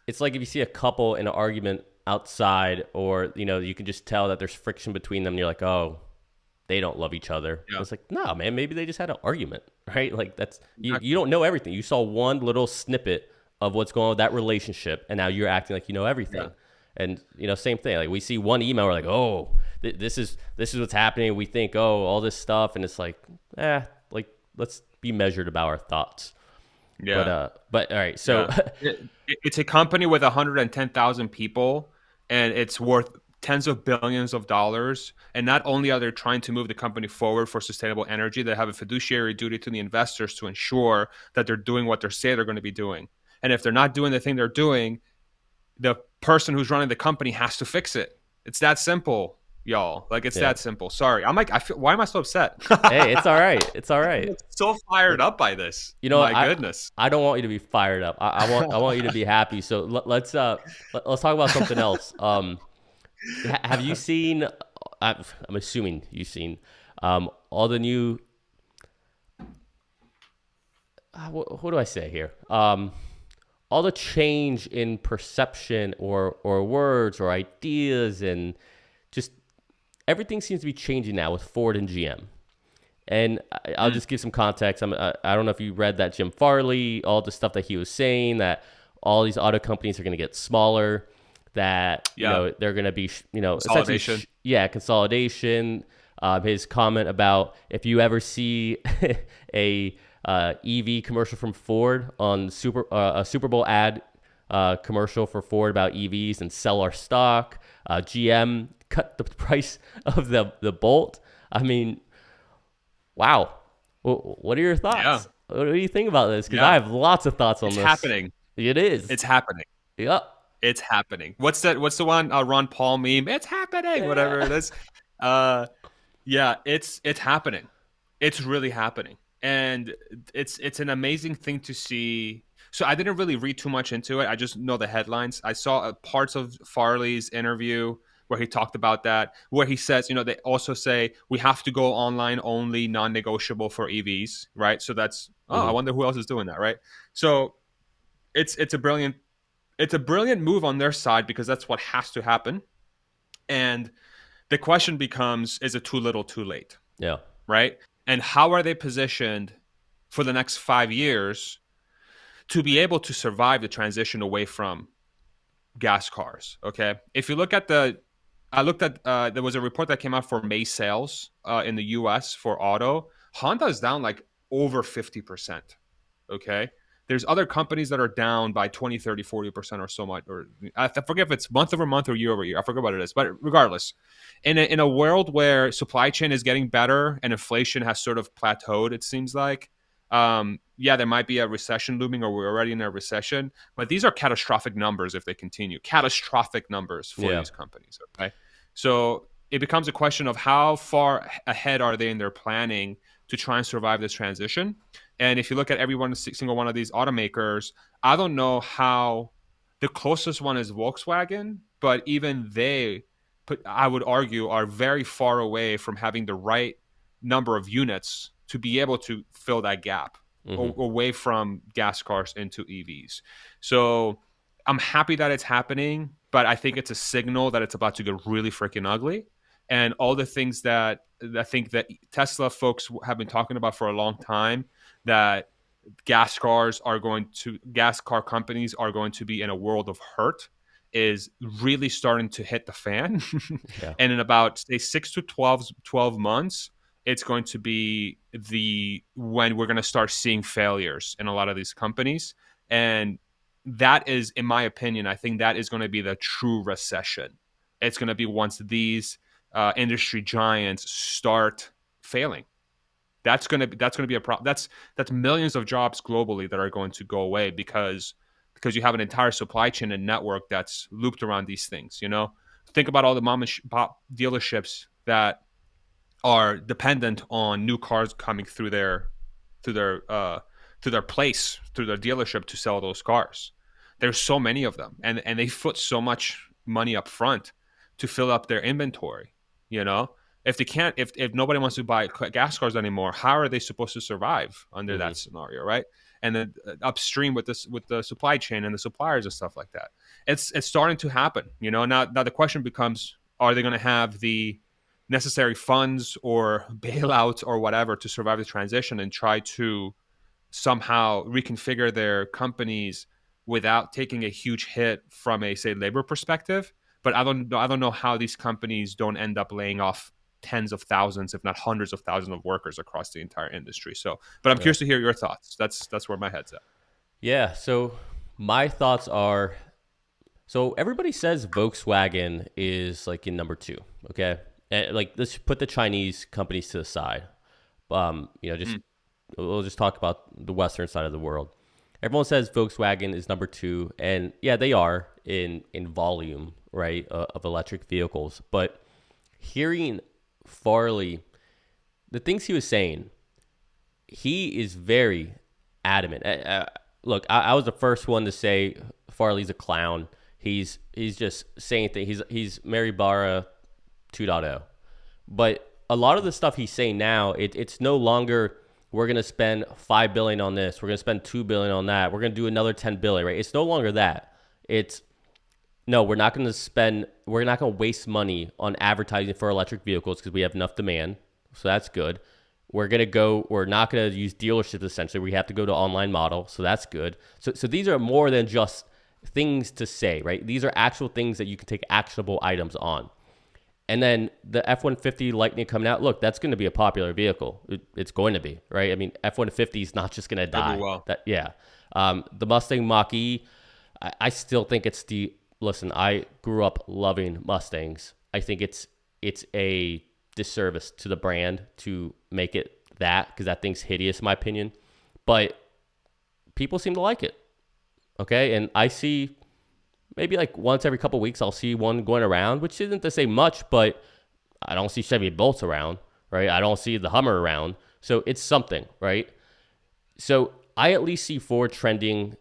it's like if you see a couple in an argument outside, or you can just tell that there's friction between them, and you're like, oh, they don't love each other. Yeah, It's like, no, man, maybe they just had an argument, right? Like that's you exactly. don't know everything. You saw one little snippet of what's going on with that relationship, and now you're acting like you know Yeah, everything. And same thing. Like we see one email, we're like, oh, this is what's happening. We think, oh, all this stuff, and it's like, like let's be measured about our thoughts. yeah, But all right, so yeah. It's a company with 110,000 people, and it's worth tens of billions of dollars. And not only are they trying to move the company forward for sustainable energy, they have a fiduciary duty to the investors to ensure that they're doing what they say they're going to be doing. And if they're not doing the thing they're doing, the person who's running the company has to fix it. It's that simple. y'all. Like, it's Yeah. that simple. Sorry. I'm like, I feel, why am I so upset? Hey, it's all right. It's all I'm right. so fired up by this. You know, My goodness. I don't want you to be fired up. I want you to be happy. So let's talk about something else. Have you seen? I'm assuming you've seen all the new. What do I say here? All the change in perception or words or ideas and just everything seems to be changing now with Ford and GM. And I'll just give some context. I don't know if you read that Jim Farley, all the stuff that he was saying, that all these auto companies are going to get smaller, that Yeah. they're going to be Consolidation. consolidation. His comment about if you ever see a EV commercial from Ford on a Super Bowl ad commercial for Ford about EVs and sell our stock, GM cut the price of the Bolt. I mean, wow. What are your Yeah. thoughts? What do you think about this? Because I Yeah. have lots of thoughts on It's this. happening. It is. It's happening. Yep. It's happening. What's that? What's the one Ron Paul meme? It's happening. Whatever it Yeah. is. Uh, yeah, it's happening. It's really happening, and it's an amazing thing to see. So I didn't really read too much into it. I just know the headlines. I saw parts of Farley's interview where he talked about that, where he says, they also say we have to go online only, non-negotiable for EVs, right? So that's I Hmm. wonder who else is doing that, right? So it's a brilliant move on their side because that's what has to happen. And the question becomes, is it too little, too late? Yeah. Right? And how are they positioned for the next 5 years to be able to survive the transition away from gas cars? Okay. If you look at I looked at, there was a report that came out for May sales in the US for auto. Honda is down like over 50%. Okay. There's other companies that are down by 20, 30, 40% or so much. Or I forget if it's month over month or year over year. I forget what it is. But regardless, in a world where supply chain is getting better and inflation has sort of plateaued, it seems like, yeah, there might be a recession looming or we're already in a recession. But these are catastrophic numbers if they continue. Catastrophic numbers for Yeah. these companies. Okay. So it becomes a question of how far ahead are they in their planning to try and survive this transition. And if you look at every single one of these automakers, I don't know how the closest one is Volkswagen, but even they, I would argue, are very far away from having the right number of units to be able to fill that gap Hmm. away from gas cars into EVs. So I'm happy that it's happening, but I think it's a signal that it's about to get really freaking ugly. And all the things that I think that Tesla folks have been talking about for a long time, that gas car companies are going to be in a world of hurt, is really starting to hit the fan. Yeah. And in about, say, 6 to 12 months, it's going to be when we're going to start seeing failures in a lot of these companies. And that is, in my opinion, I think that is going to be the true recession. It's going to be once these industry giants start failing. That's going to be a problem. That's millions of jobs globally that are going to go away because you have an entire supply chain and network that's looped around these things. Think about all the mom and pop dealerships that are dependent on new cars coming through through their uh, their place, through their dealership to sell those cars. There's so many of them, and they put so much money up front to fill up their inventory. You know, if they can't, if nobody wants to buy gas cars anymore, how are they supposed to survive under Hmm. that scenario, right? And then upstream with the supply chain and the suppliers and stuff like that, it's starting to happen. Now the question becomes: are they going to have the necessary funds or bailouts or whatever to survive the transition and try to somehow reconfigure their companies without taking a huge hit from a, say, labor perspective? But I don't know how these companies don't end up laying off tens of thousands, if not hundreds of thousands of workers across the entire industry. So, but I'm Yeah. curious to hear your thoughts. That's where my head's at. Yeah. So my thoughts are, so everybody says Volkswagen is like in number two. Okay. And like, let's put the Chinese companies to the side. Just Mm, we'll just talk about the Western side of the world. Everyone says Volkswagen is number two, and yeah, they are in volume, right, of electric vehicles. But hearing Farley, the things he was saying, he is very adamant. Look, I was the first one to say Farley's a clown. He's just saying things. He's Mary Barra 2.0. But a lot of the stuff he's saying now, it's no longer we're gonna spend $5 billion on this, we're gonna spend $2 billion on that, we're gonna do another $10 billion, right? It's no longer that. It's no, we're not gonna waste money on advertising for electric vehicles because we have enough demand. So that's good. We're not gonna use dealerships essentially. We have to go to online model. So that's good. So these are more than just things to say, right? These are actual things that you can take actionable items on. And then the F-150 Lightning coming out, look, that's going to be a popular vehicle. It's going to be, right? I mean, F-150 is not just going to die. Well. The Mustang Mach-E, I still think it's listen, I grew up loving Mustangs. I think it's a disservice to the brand to make it that, because that thing's hideous in my opinion. But people seem to like it. Okay, and I see maybe like once every couple of weeks I'll see one going around, which isn't to say much, but I don't see Chevy Bolts around, right? I don't see the Hummer around. So it's something, right? So I at least see Ford trending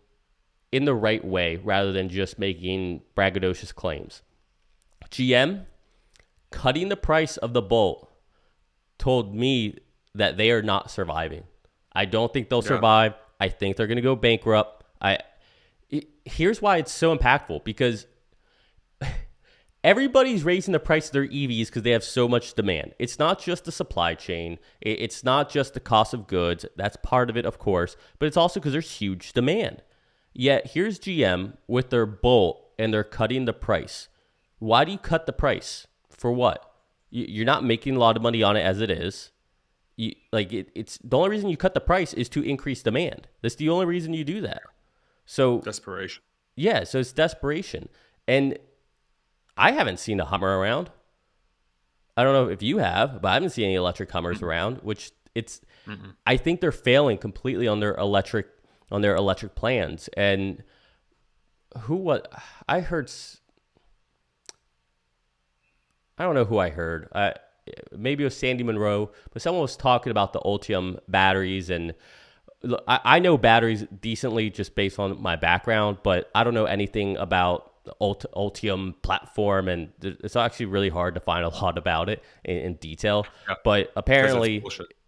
in the right way rather than just making braggadocious claims. GM cutting the price of the Bolt told me that they are not surviving. I don't think they'll survive. I think they're going to go bankrupt. Here's why it's so impactful, because everybody's raising the price of their EVs because they have so much demand. It's not just the supply chain. It's not just the cost of goods. That's part of it, of course, but it's also because there's huge demand. Yet here's GM with their Bolt and they're cutting the price. Why do you cut the price? For what? You're not making a lot of money on it as it is. It's the only reason you cut the price is to increase demand. That's the only reason you do that. So desperation. Yeah, so it's desperation. And I haven't seen a Hummer around. I don't know if you have, but I haven't seen any electric Hummers around, which I think they're failing completely on their electric plans. And I don't know who I heard. Maybe it was Sandy Monroe, but someone was talking about the Ultium batteries. And look, I know batteries decently just based on my background, but I don't know anything about the Ultium platform, and it's actually really hard to find a lot about it in detail. Yeah. But apparently,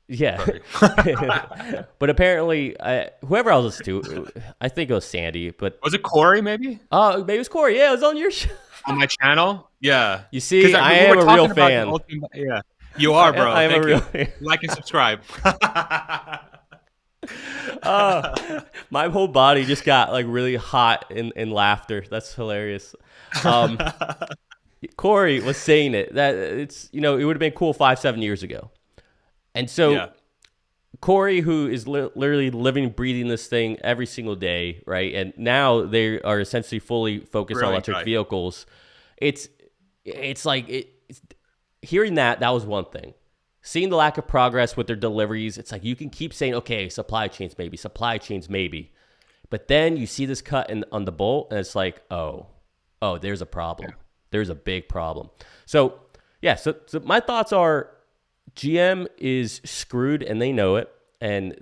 yeah. But apparently, whoever I was listening to, I think it was Sandy. But was it Corey? Maybe. Maybe it was Corey. Yeah, it was on your show. On my channel. Yeah. You see, I am a real fan. Yeah, you are, bro. I am a real fan. Like and subscribe. My whole body just got like really hot in laughter. That's hilarious. Corey was saying that it's, it would have been cool 5-7 years ago. And so Corey, who is literally living, breathing this thing every single day, right? And now they are essentially fully focused on electric vehicles. It's hearing that was one thing. Seeing the lack of progress with their deliveries, it's like you can keep saying, okay, supply chains maybe. But then you see this cut on the Bolt, and it's like, oh, there's a problem. Yeah. There's a big problem. So so my thoughts are GM is screwed, and they know it. And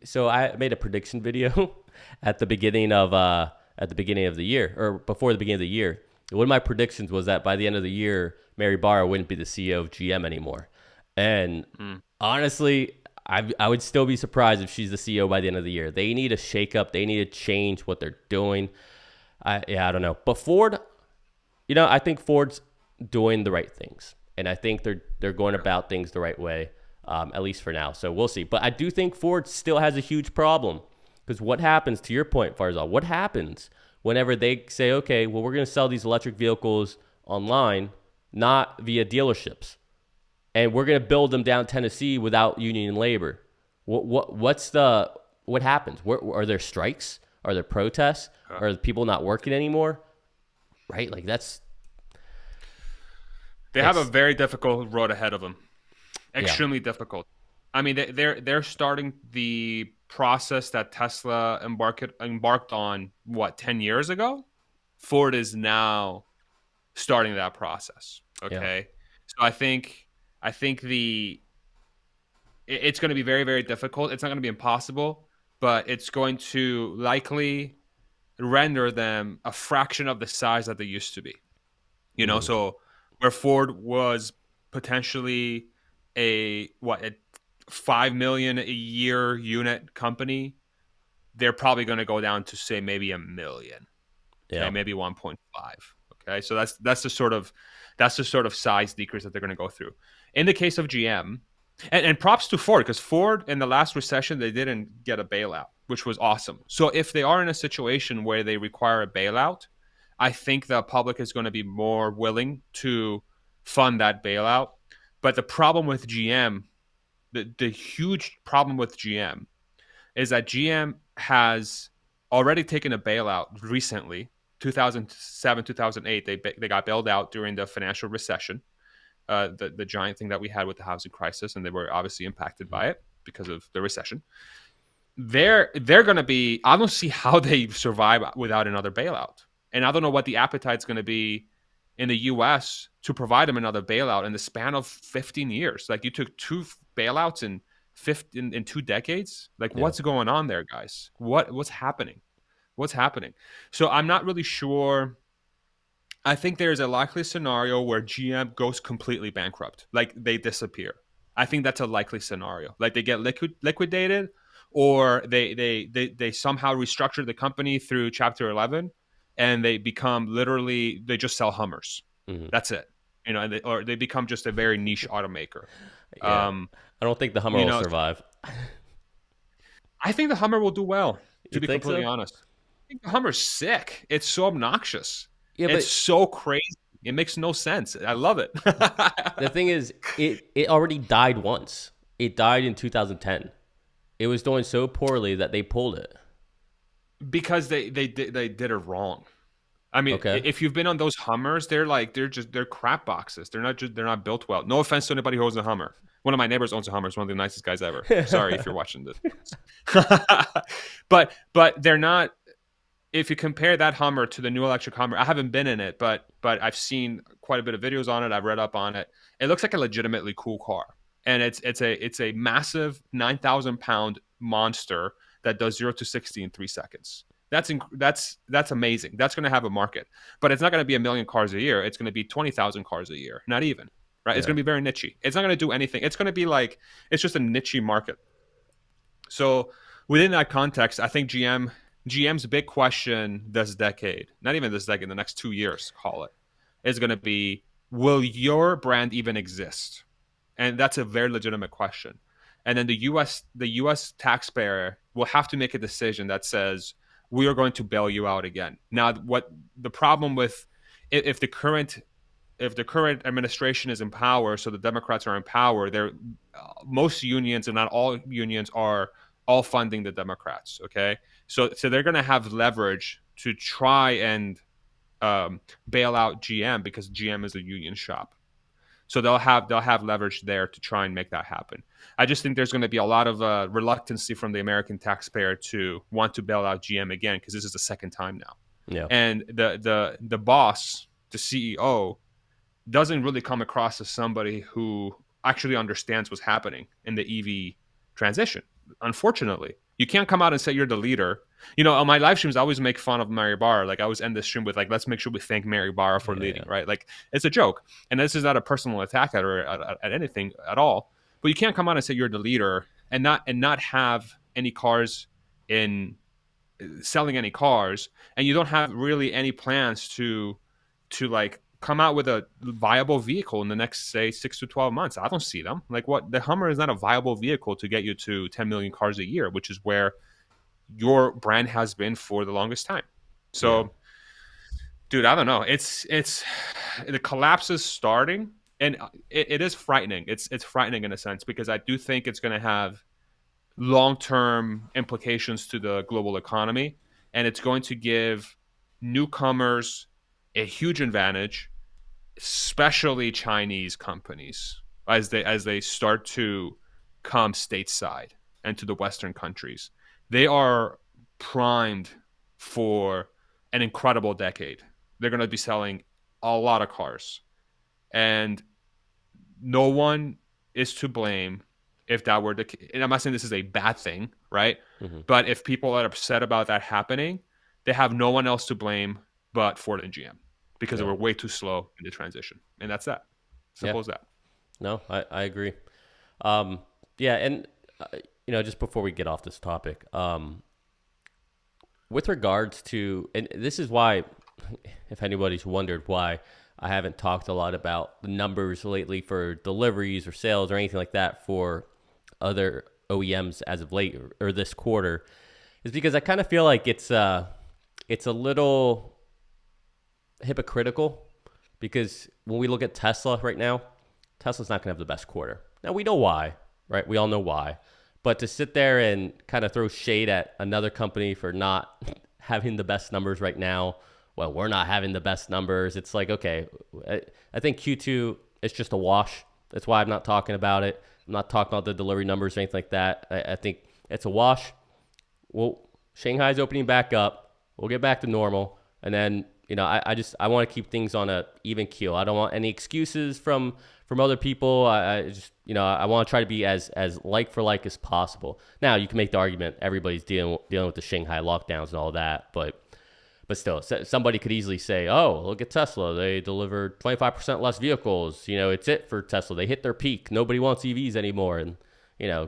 so I made a prediction video at the beginning of the year, or before the beginning of the year. One of my predictions was that by the end of the year, Mary Barra wouldn't be the CEO of GM anymore. And honestly, I would still be surprised if she's the CEO by the end of the year. They need a shakeup. They need to change what they're doing. I don't know. But Ford, I think Ford's doing the right things. And I think they're going about things the right way, at least for now. So we'll see. But I do think Ford still has a huge problem. Because what happens, to your point, Farzad, what happens whenever they say, okay, well, we're going to sell these electric vehicles online, not via dealerships, and we're going to build them down Tennessee without union labor? What happens? Are there strikes? Are there protests? Are people not working anymore? Right? Like they have a very difficult road ahead of them. Extremely difficult. I mean, they're starting the process that Tesla embarked on 10 years ago. Ford is now starting that process. Okay. So I think it's going to be very, very difficult. It's not going to be impossible, but it's going to likely render them a fraction of the size that they used to be. Hmm. So where Ford was potentially a 5 million a year unit company, they're probably going to go down to say maybe a million. Okay, Yeah. maybe 1.5. Okay, so that's the sort of size decrease that they're going to go through. In the case of GM, and props to Ford, because Ford in the last recession they didn't get a bailout, which was awesome. So if they are in a situation where they require a bailout, I think the public is going to be more willing to fund that bailout. But the problem with GM, the huge problem with GM is that GM has already taken a bailout recently. 2007, 2008, they got bailed out during the financial recession, the giant thing that we had with the housing crisis, and they were obviously impacted by it because of the recession. They're going to be. I don't see how they survive without another bailout, and I don't know what the appetite's going to be in the U.S. to provide them another bailout in the span of 15 years. Like you took two bailouts in 2 decades. Like Yeah. what's going on there, guys? What's happening? What's happening? So I'm not really sure. I think there's a likely scenario where GM goes completely bankrupt, like they disappear. I think that's a likely scenario. Like they get liquidated, or they somehow restructure the company through Chapter 11, and they become literally they just sell Hummers. Hmm. That's it. Or they become just a very niche automaker. Yeah. Um, I don't think the Hummer you will know, survive. I think the Hummer will do well. You To be think completely so? honest, I think the Hummer's sick. It's so obnoxious. Yeah, It's but so crazy. It makes no sense. I love it. the thing is, it already died once. It died in 2010. It was doing so poorly that they pulled it. Because they did it wrong. I mean, Okay. if you've been on those Hummers, they're crap boxes. They're not built well. No offense to anybody who owns a Hummer. One of my neighbors owns a Hummer. He's one of the nicest guys ever. Sorry if you're watching this. but they're not. If you compare that Hummer to the new electric Hummer, I haven't been in it, but I've seen quite a bit of videos on it. I've read up on it. It looks like a legitimately cool car, and it's a massive 9,000 pound monster that does 0 to 60 in 3 seconds. That's amazing. That's going to have a market, but it's not going to be a million cars a year. It's going to be 20,000 cars a year, not even. Right? It's Yeah. going to be very nichey. It's not going to do anything. It's going to be like it's just a nichey market. So within that context, I think GM's big question this decade, not even this decade, the next 2 years, call it, is going to be, will your brand even exist? And that's a very legitimate question. And then the U.S. taxpayer will have to make a decision that says we are going to bail you out again. Now, what the problem with if the current administration is in power, so the Democrats are in power, most unions, and not all unions, are all funding the Democrats. Okay, so they're going to have leverage to try and bail out GM because GM is a union shop. So they'll have leverage there to try and make that happen. I just think there's going to be a lot of reluctancy from the American taxpayer to want to bail out GM again because this is the second time now, Yeah. and the boss, the CEO, doesn't really come across as somebody who actually understands what's happening in the EV transition. Unfortunately, you can't come out and say you're the leader. On my live streams, I always make fun of Mary Barra. Like I always end the stream with like, "Let's make sure we thank Mary Barra for Yeah. leading." Yeah. Right? Like it's a joke, and this is not a personal attack at her at anything at all. But you can't come out and say you're the leader and not have any cars in selling any cars, and you don't have really any plans to like come out with a viable vehicle in the next say 6 to 12 months. I don't see them. Like what the Hummer is not a viable vehicle to get you to 10 million cars a year, which is where your brand has been for the longest time. Yeah. So, dude, I don't know. It's the collapse is starting, and it is frightening. It's frightening in a sense because I do think it's going to have long-term implications to the global economy, and it's going to give newcomers a huge advantage, especially Chinese companies, as they start to come stateside and to the Western countries. They are primed for an incredible decade. They're going to be selling a lot of cars, and no one is to blame if that were and I'm not saying this is a bad thing, right? Hmm. But if people are upset about that happening, they have no one else to blame but Ford and GM because they Yeah. were way too slow in the transition. And that's that. Yeah. Simple as that. No, I agree. Um, yeah, and just before we get off this topic, with regards to, and this is why, if anybody's wondered why I haven't talked a lot about the numbers lately for deliveries or sales or anything like that for other OEMs as of late or this quarter, is because I kind of feel like it's a little hypocritical, because when we look at Tesla right now, Tesla's not going to have the best quarter. Now we know why, right? We all know why. But to sit there and kind of throw shade at another company for not having the best numbers right now, well, we're not having the best numbers. It's like, okay, I think Q2 is just a wash. That's why I'm not talking about it. I'm not talking about the delivery numbers or anything like that. I think it's a wash. Well, Shanghai's opening back up. We'll get back to normal. And then, I want to keep things on a even keel. I don't want any excuses from other people. I just, I want to try to be as like for like as possible. Now, you can make the argument everybody's dealing with the Shanghai lockdowns and all that, but still, somebody could easily say, "Oh, look at Tesla. They delivered 25% less vehicles. It's it for Tesla. They hit their peak. Nobody wants EVs anymore." And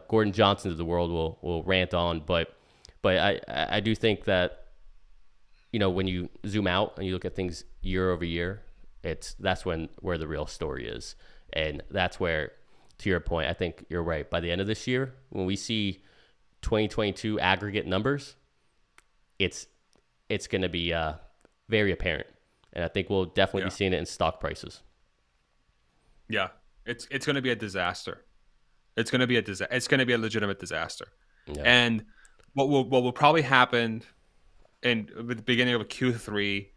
Gordon Johnson of the world will rant on, but I do think that when you zoom out and you look at things year over year, that's where the real story is. And that's where, to your point, I think you're right. By the end of this year, when we see 2022 aggregate numbers, it's going to be very apparent. And I think we'll definitely be seeing it in stock prices. Yeah. It's going to be a disaster. It's going to be it's going to be a legitimate disaster. Yeah. And what will probably happen in the beginning of Q3,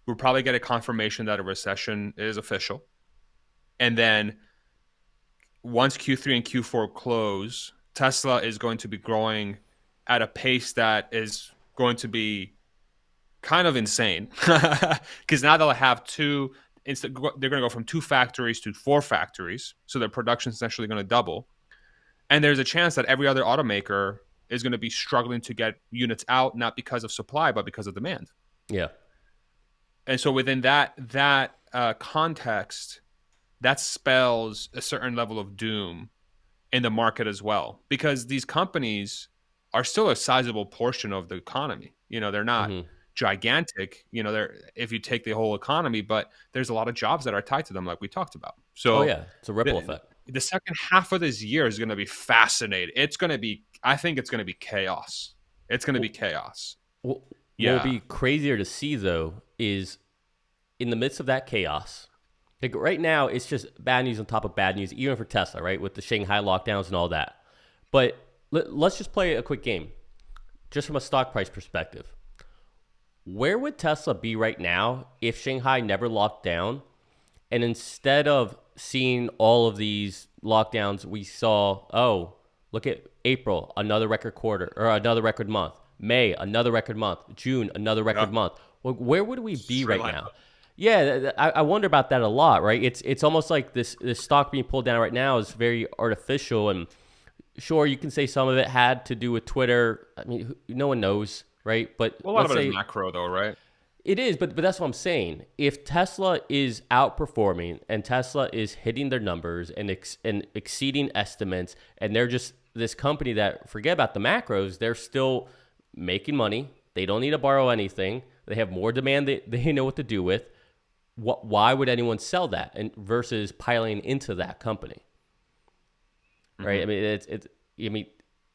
we'll probably get a confirmation that a recession is official. And then once Q3 and Q4 close, Tesla is going to be growing at a pace that is going to be kind of insane. Because now they'll have they're going to go from 2 factories to 4 factories. So their production is essentially going to double. And there's a chance that every other automaker is going to be struggling to get units out, not because of supply, but because of demand. Yeah. And so within that context, that spells a certain level of doom in the market as well, because these companies are still a sizable portion of the economy. They're not gigantic, they're, if you take the whole economy, but there's a lot of jobs that are tied to them, like we talked about. So it's a ripple effect. The second half of this year is going to be fascinating. I think it's going to be chaos. It's going to be chaos. What will be crazier to see, though, is in the midst of that chaos, like right now, it's just bad news on top of bad news, even for Tesla, right? With the Shanghai lockdowns and all that. But let's just play a quick game, just from a stock price perspective. Where would Tesla be right now if Shanghai never locked down? And instead of seeing all of these lockdowns, we saw, look at April, another record quarter, or another record month. May, another record month. June, another record month. Well, where would we be right now? Yeah, I wonder about that a lot, right? It's almost like this stock being pulled down right now is very artificial. And sure, you can say some of it had to do with Twitter. I mean, no one knows, right? But a lot of it is macro, though, right? It is, but that's what I'm saying. If Tesla is outperforming and Tesla is hitting their numbers and exceeding estimates, and they're just this company that, forget about the macros, they're still making money. They don't need to borrow anything. They have more demand they know what to do with. Why would anyone sell that and versus piling into that company? Right? I mean,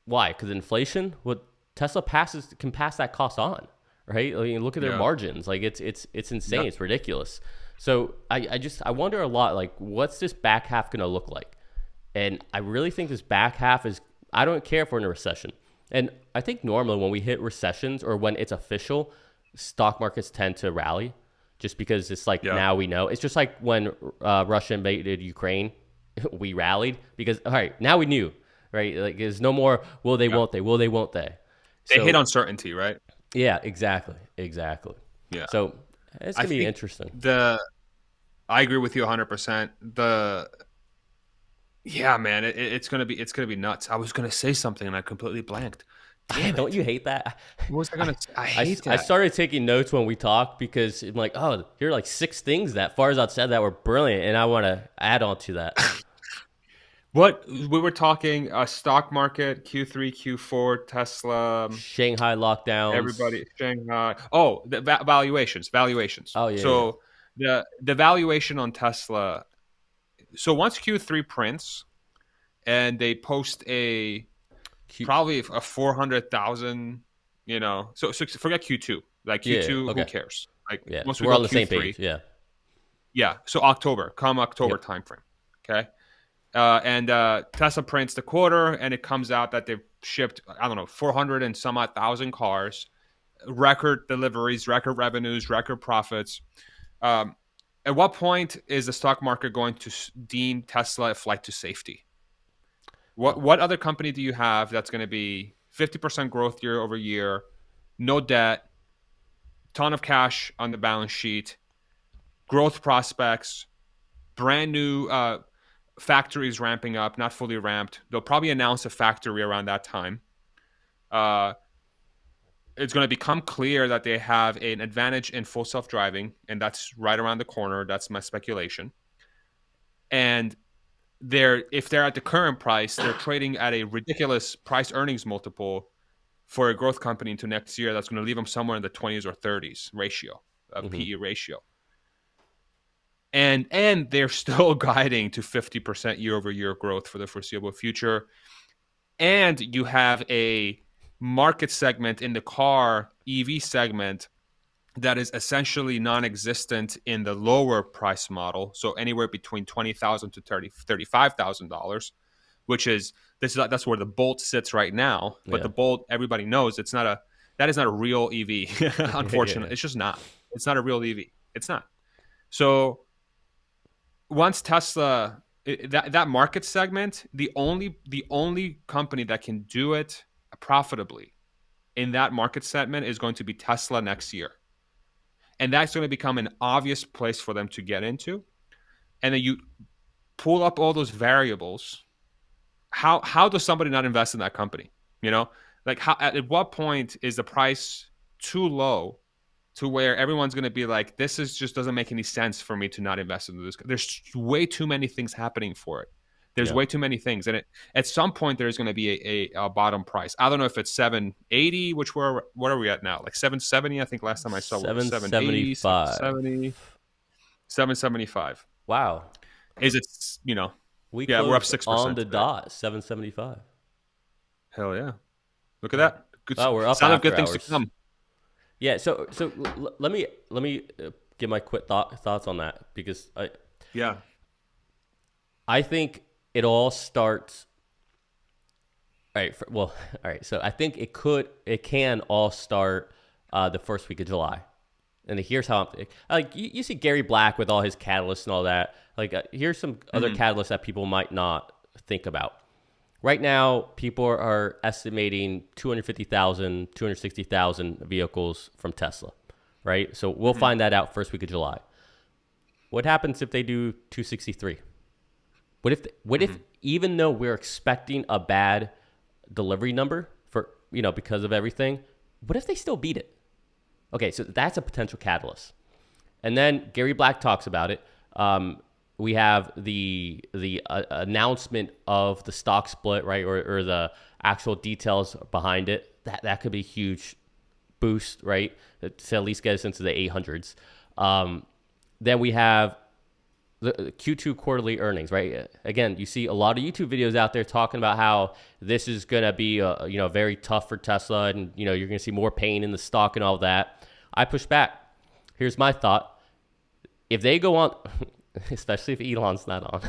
why? Because inflation? Well, Tesla can pass that cost on. Right? I mean, look at their margins. Like it's insane. It's ridiculous. So I wonder a lot, like, what's this back half going to look like? And I really think this back half I don't care if we're in a recession. And I think normally when we hit recessions or when it's official, stock markets tend to rally just because it's like, now we know. It's just like when Russia invaded Ukraine, we rallied because, all right, now we knew, right? Like there's no more, will they, won't they, will they, won't they? They hit uncertainty, right? Yeah, exactly. Yeah. So it's going to be interesting. I agree with you 100%. Yeah, man, it's gonna be nuts. I was gonna say something and I completely blanked. Damn Don't it! you hate that? What was I gonna say? I I, hate I that. started taking notes when we talked because I'm like, oh, here are like 6 things that Farzad said that were brilliant, and I want to add on to that. What we were talking, stock market, Q3, Q4, Tesla, Shanghai lockdowns. everybody, Shanghai. Oh, the valuations. Oh yeah, yeah. So the valuation on Tesla. So once Q3 prints and they post a Q, probably a 400,000, so forget Q2. Like yeah. Q2, who Okay. cares? Like Yeah. once So we we're go on the same Q3, page. Yeah. yeah. So October Yep. timeframe. Okay. And Tesla prints the quarter, and it comes out that they've shipped, I don't know, 400 and some odd thousand cars, record deliveries, record revenues, record profits. Um, at what point is the stock market going to deem Tesla a flight to safety? What Oh, what other company do you have that's going to be 50% growth year over year, no debt, ton of cash on the balance sheet, growth prospects, brand new factories ramping up, not fully ramped. They'll probably announce a factory around that time. Uh, it's going to become clear that they have an advantage in full self driving, and that's right around the corner. That's my speculation. And if they're at the current price, they're trading at a ridiculous price earnings multiple for a growth company into next year. That's going to leave them somewhere in the 20s or 30s ratio, mm-hmm. PE ratio. And they're still guiding to 50% year over year growth for the foreseeable future. And you have a market segment in the car EV segment that is essentially non-existent in the lower price model, so anywhere between $20,000 to $35,000, which is that's where the Bolt sits right now. But Yeah. the Bolt, everybody knows, that is not a real EV. Yeah. Unfortunately, it's just not. It's not a real EV. It's not. So once Tesla, that market segment, the only company that can do it profitably in that market segment is going to be Tesla next year, and that's going to become an obvious place for them to get into. And then you pull up all those variables. How does somebody not invest in that company? Like how at what point is the price too low to where everyone's going to be like, this is just doesn't make any sense for me to not invest in this. There's way too many things happening for it. There's Yeah. way too many things, and at some point there's going to be a bottom price. I don't know if it's 780, what are we at now? Like 770, I think last time I saw what was 780, 775. 770, 775. Wow. Is it We yeah, we're up closed on 6% the today. dot. 775. Hell yeah. Look at Yeah. that. Good Oh, we're up sign of good after things to hours. come. Yeah. So let me give my quick thoughts on that because Yeah. I think it all starts. All right. All right. So I think it can all start the first week of July. And here's how I'm like you see Gary Black with all his catalysts and all that. Like here's some other Mhm. catalysts that people might not think about. Right now, people are estimating 250,000, 260,000 vehicles from Tesla, right? So we'll Mhm. find that out first week of July. What happens if they do 263? What if Mhm. even though we're expecting a bad delivery number for, because of everything, what if they still beat it? Okay, so that's a potential catalyst. And then Gary Black talks about it. We have the announcement of the stock split, right, or the actual details behind it. That could be a huge boost, right, to at least get us into the 800s. Then we have the Q2 quarterly earnings, right? Again, you see a lot of YouTube videos out there talking about how this is going to be very tough for Tesla, and you're going to see more pain in the stock and all that. I push back. Here's my thought: if they go on, especially if Elon's not on,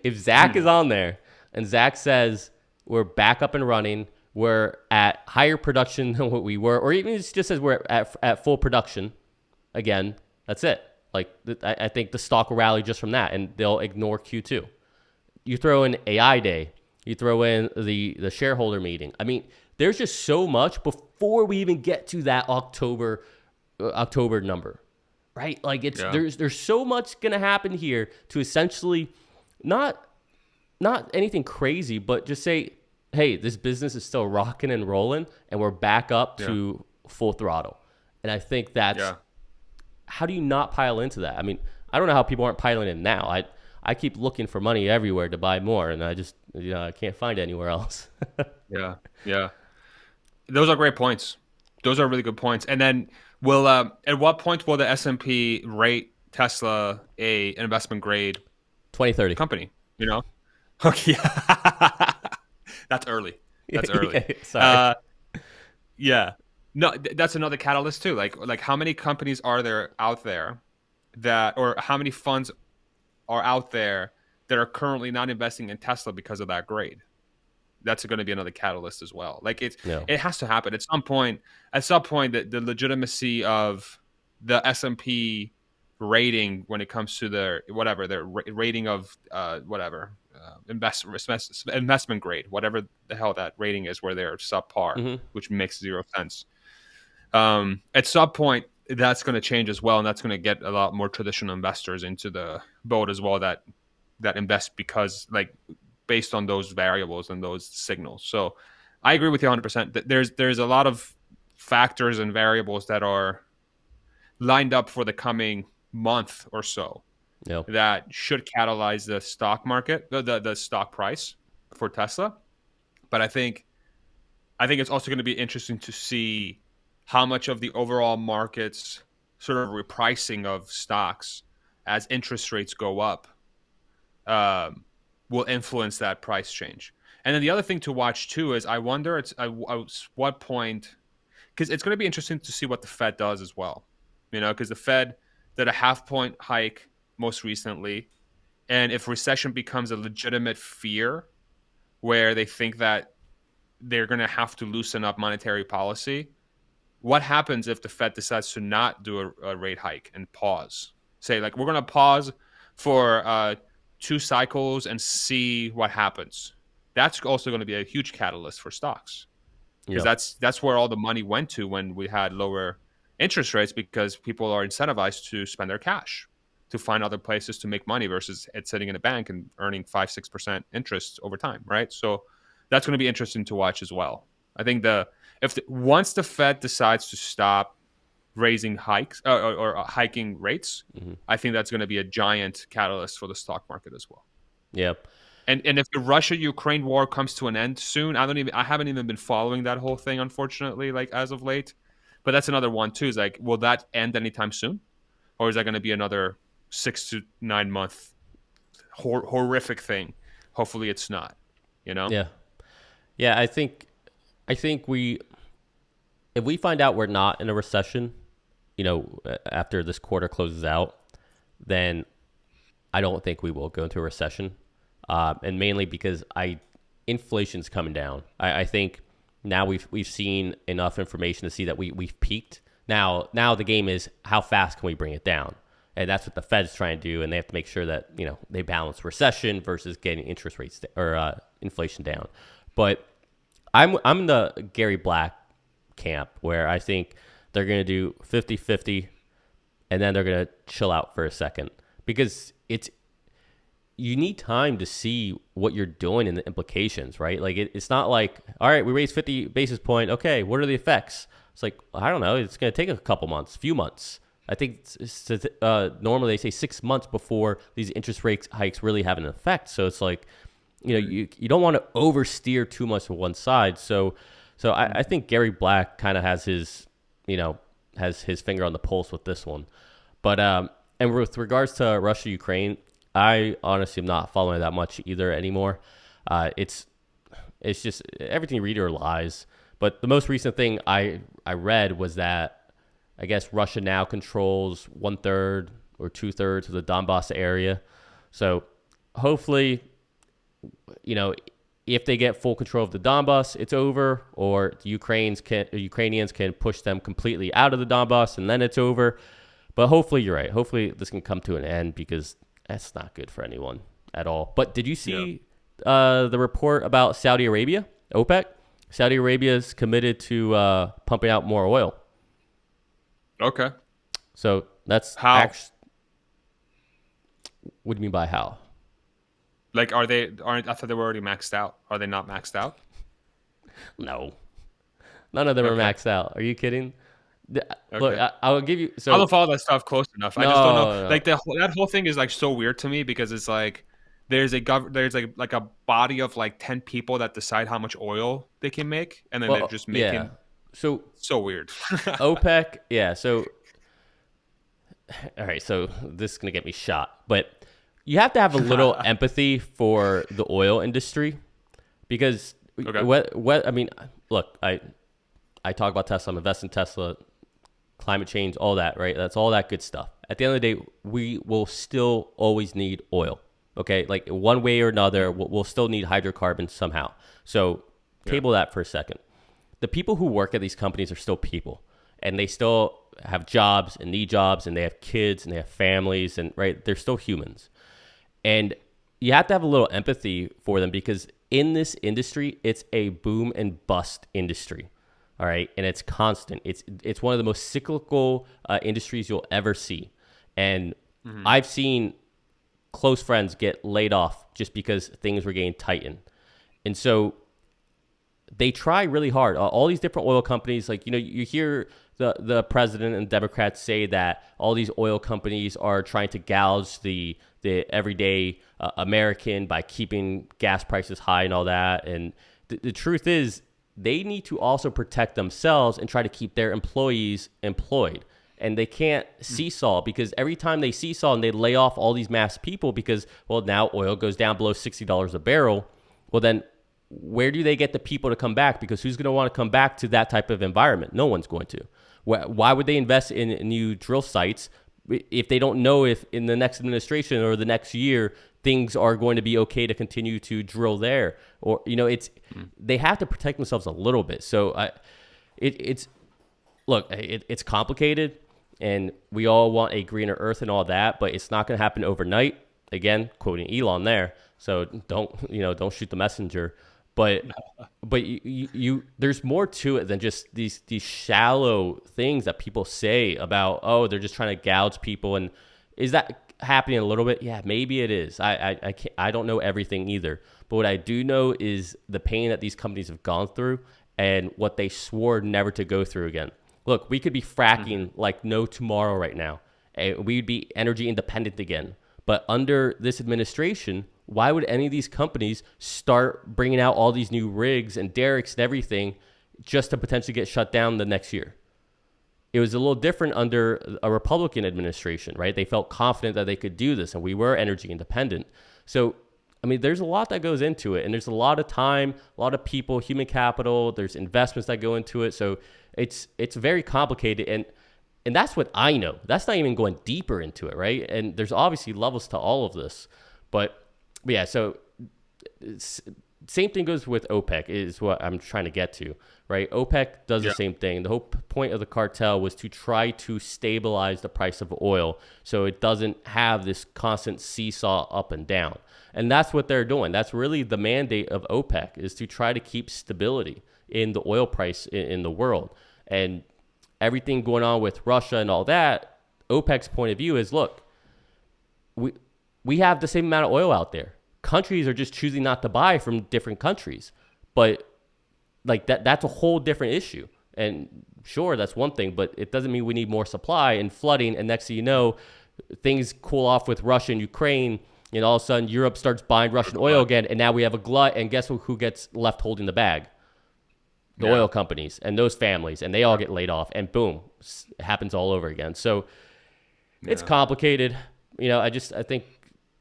if Zach is Mhm. on there and Zach says we're back up and running, we're at higher production than what we were, or even it just says we're at full production again, that's it. Like I think the stock will rally just from that, and they'll ignore Q2. You throw in AI day, you throw in the shareholder meeting. I mean, there's just so much before we even get to that October number, right? Like Yeah. there's so much gonna happen here to essentially not. not anything crazy, but just say, hey, this business is still rocking and rolling, and we're back up Yeah. to full throttle. And I think that's Yeah. how do you not pile into that? I mean, I don't know how people aren't piling in now. I keep looking for money everywhere to buy more, and I just I can't find it anywhere else. Yeah. Yeah. Those are great points. Those are really good points. And then will at what point will the S&P rate Tesla an investment grade 2030. company? You know? Okay. That's early. That's early. Sorry. Uh, yeah. No, that's another catalyst too. Like how many companies are there out there that, or how many funds are out there that are currently not investing in Tesla because of that grade? That's going to be another catalyst as well. Like No. it has to happen at some point. At some point, the legitimacy of the S&P rating when it comes to their whatever their rating of investment grade, whatever the hell that rating is, where they're subpar, Mm-hmm. which makes zero sense. At some point, that's going to change as well, and that's going to get a lot more traditional investors into the boat as well that invest because like based on those variables and those signals. So I agree with you 100%. There's a lot of factors and variables that are lined up for the coming month or so No. that should catalyze the stock market, the stock price for Tesla. But I think it's also going to be interesting to see how much of the overall market's sort of repricing of stocks as interest rates go up um, will influence that price change. And then the other thing to watch too is I wonder at what point, because it's going to be interesting to see what the Fed does as well. Because the Fed did a half point hike most recently, and if recession becomes a legitimate fear, where they think that they're going to have to loosen up monetary policy, what happens if the Fed decides to not do a rate hike and pause? Say, like, we're going to pause for 2 cycles and see what happens. That's also going to be a huge catalyst for stocks because Yep. that's where all the money went to when we had lower interest rates because people are incentivized to spend their cash to find other places to make money versus it sitting in a bank and earning 5-6% interest over time, right? So that's going to be interesting to watch as well. I think once the Fed decides to stop raising hikes or hiking rates, Mm-hmm. I think that's going to be a giant catalyst for the stock market as well. Yep. And if the Russia-Ukraine war comes to an end soon, I haven't even been following that whole thing, unfortunately, like as of late. But that's another one too. Is like, will that end anytime soon, or is that going to be another 6 to 9 month horrific thing? Hopefully, it's not. You know? Yeah. Yeah. I think we if we find out we're not in a recession, after this quarter closes out, then I don't think we will go into a recession, and mainly because inflation's coming down. I think now we've seen enough information to see that we've peaked. Now the game is how fast can we bring it down, and that's what the Fed's trying to do, and they have to make sure that they balance recession versus getting interest rates or inflation down. But I'm in the Gary Black camp where I think they're going to do 50-50 and then they're going to chill out for a second because you need time to see what you're doing and the implications, right? Like it's not like, all right, we raised 50 basis point. Okay, what are the effects? It's like, I don't know. It's going to take a couple months, few months. I think normally they say 6 months before these interest rate hikes really have an effect. So it's like, you don't want to oversteer too much to one side. So I think Gary Black kind of has his finger on the pulse with this one. But and with regards to Russia Ukraine, I honestly am not following that much either anymore. It's just everything you read are lies. But the most recent thing I read was that I guess Russia now controls 1/3 or 2/3 of the Donbass area. So hopefully, if they get full control of the Donbass, it's over, or the Ukrainians can push them completely out of the Donbass, and then it's over. But hopefully, you're right. Hopefully, this can come to an end because that's not good for anyone at all. But did you see the report about Saudi Arabia, OPEC? Saudi Arabia is committed to pumping out more oil. Okay. So that's how? What do you mean by how? Like, are they? Aren't I thought they were already maxed out? Are they not maxed out? No, none of them are Okay. maxed out. Are you kidding? Look, Okay. I will give you. I So don't follow that stuff close enough. I just don't know. no, Like no. that whole thing is like so weird to me because it's like there's like a body of like 10 people that decide how much oil they can make, and then they're Well, just yeah. making So so weird. OPEC, yeah. So all right. So this is gonna get me shot, but you have to have a little empathy for the oil industry because Okay. what I mean, look, I talk about Tesla. I'm investing in Tesla, climate change, all that, right? That's all that good stuff. At the end of the day, we will still always need oil. Okay, like one way or another, we'll still need hydrocarbons somehow. So Yeah. table that for a second. The people who work at these companies are still people, and they still have jobs and need jobs, and they have kids and they have families, and right, they're still humans. And you have to have a little empathy for them because in this industry, it's a boom and bust industry. All right. And it's constant. It's one of the most cyclical industries you'll ever see. And Hmm. I've seen close friends get laid off just because things were getting tightened. And so they try really hard. All these different oil companies, like, you hear the president and Democrats say that all these oil companies are trying to gouge the everyday American by keeping gas prices high and all that. And the truth is, they need to also protect themselves and try to keep their employees employed. And they can't seesaw because every time they seesaw and they lay off all these mass people because, well, now oil goes down below $60 a barrel. Well, then where do they get the people to come back? Because who's going to want to come back to that type of environment? No one's going to. Why would they invest in new drill sites if they don't know if in the next administration or the next year things are going to be okay to continue to drill there? Or they have to protect themselves a little bit. So it's look, it's complicated, and we all want a greener earth and all that, but it's not going to happen overnight. Again, quoting Elon there. So don't shoot the messenger. But there's more to it than just these shallow things that people say about, oh, they're just trying to gouge people. And is that happening a little bit? Yeah, maybe it is. I don't know everything either. But what I do know is the pain that these companies have gone through and what they swore never to go through again. Look, we could be fracking like no tomorrow right now, and we'd be energy independent again. But under this administration, why would any of these companies start bringing out all these new rigs and derricks and everything just to potentially get shut down the next year? It was a little different under a Republican administration, right? They felt confident that they could do this, and we were energy independent. So, I mean, there's a lot that goes into it, and there's a lot of time, a lot of people, human capital. There's investments that go into it. So it's very complicated, and that's what I know. That's not even going deeper into it, right? And there's obviously levels to all of this, but yeah. So same thing goes with OPEC is what I'm trying to get to, right? OPEC does the Yeah. same thing. The whole point of the cartel was to try to stabilize the price of oil so it doesn't have this constant seesaw up and down. And that's what they're doing. That's really the mandate of OPEC is to try to keep stability in the oil price in the world. And everything going on with Russia and all that, OPEC's point of view is, look, we we have the same amount of oil out there. Countries are just choosing not to buy from different countries. But like that's a whole different issue. And sure, that's one thing, but it doesn't mean we need more supply and flooding. And next thing you know, things cool off with Russia and Ukraine, and all of a sudden Europe starts buying Russian oil again, and now we have a glut. And guess who gets left holding the bag? The Yeah. oil companies and those families, and they all get laid off, and boom, it happens all over again. So it's Yeah. complicated. I think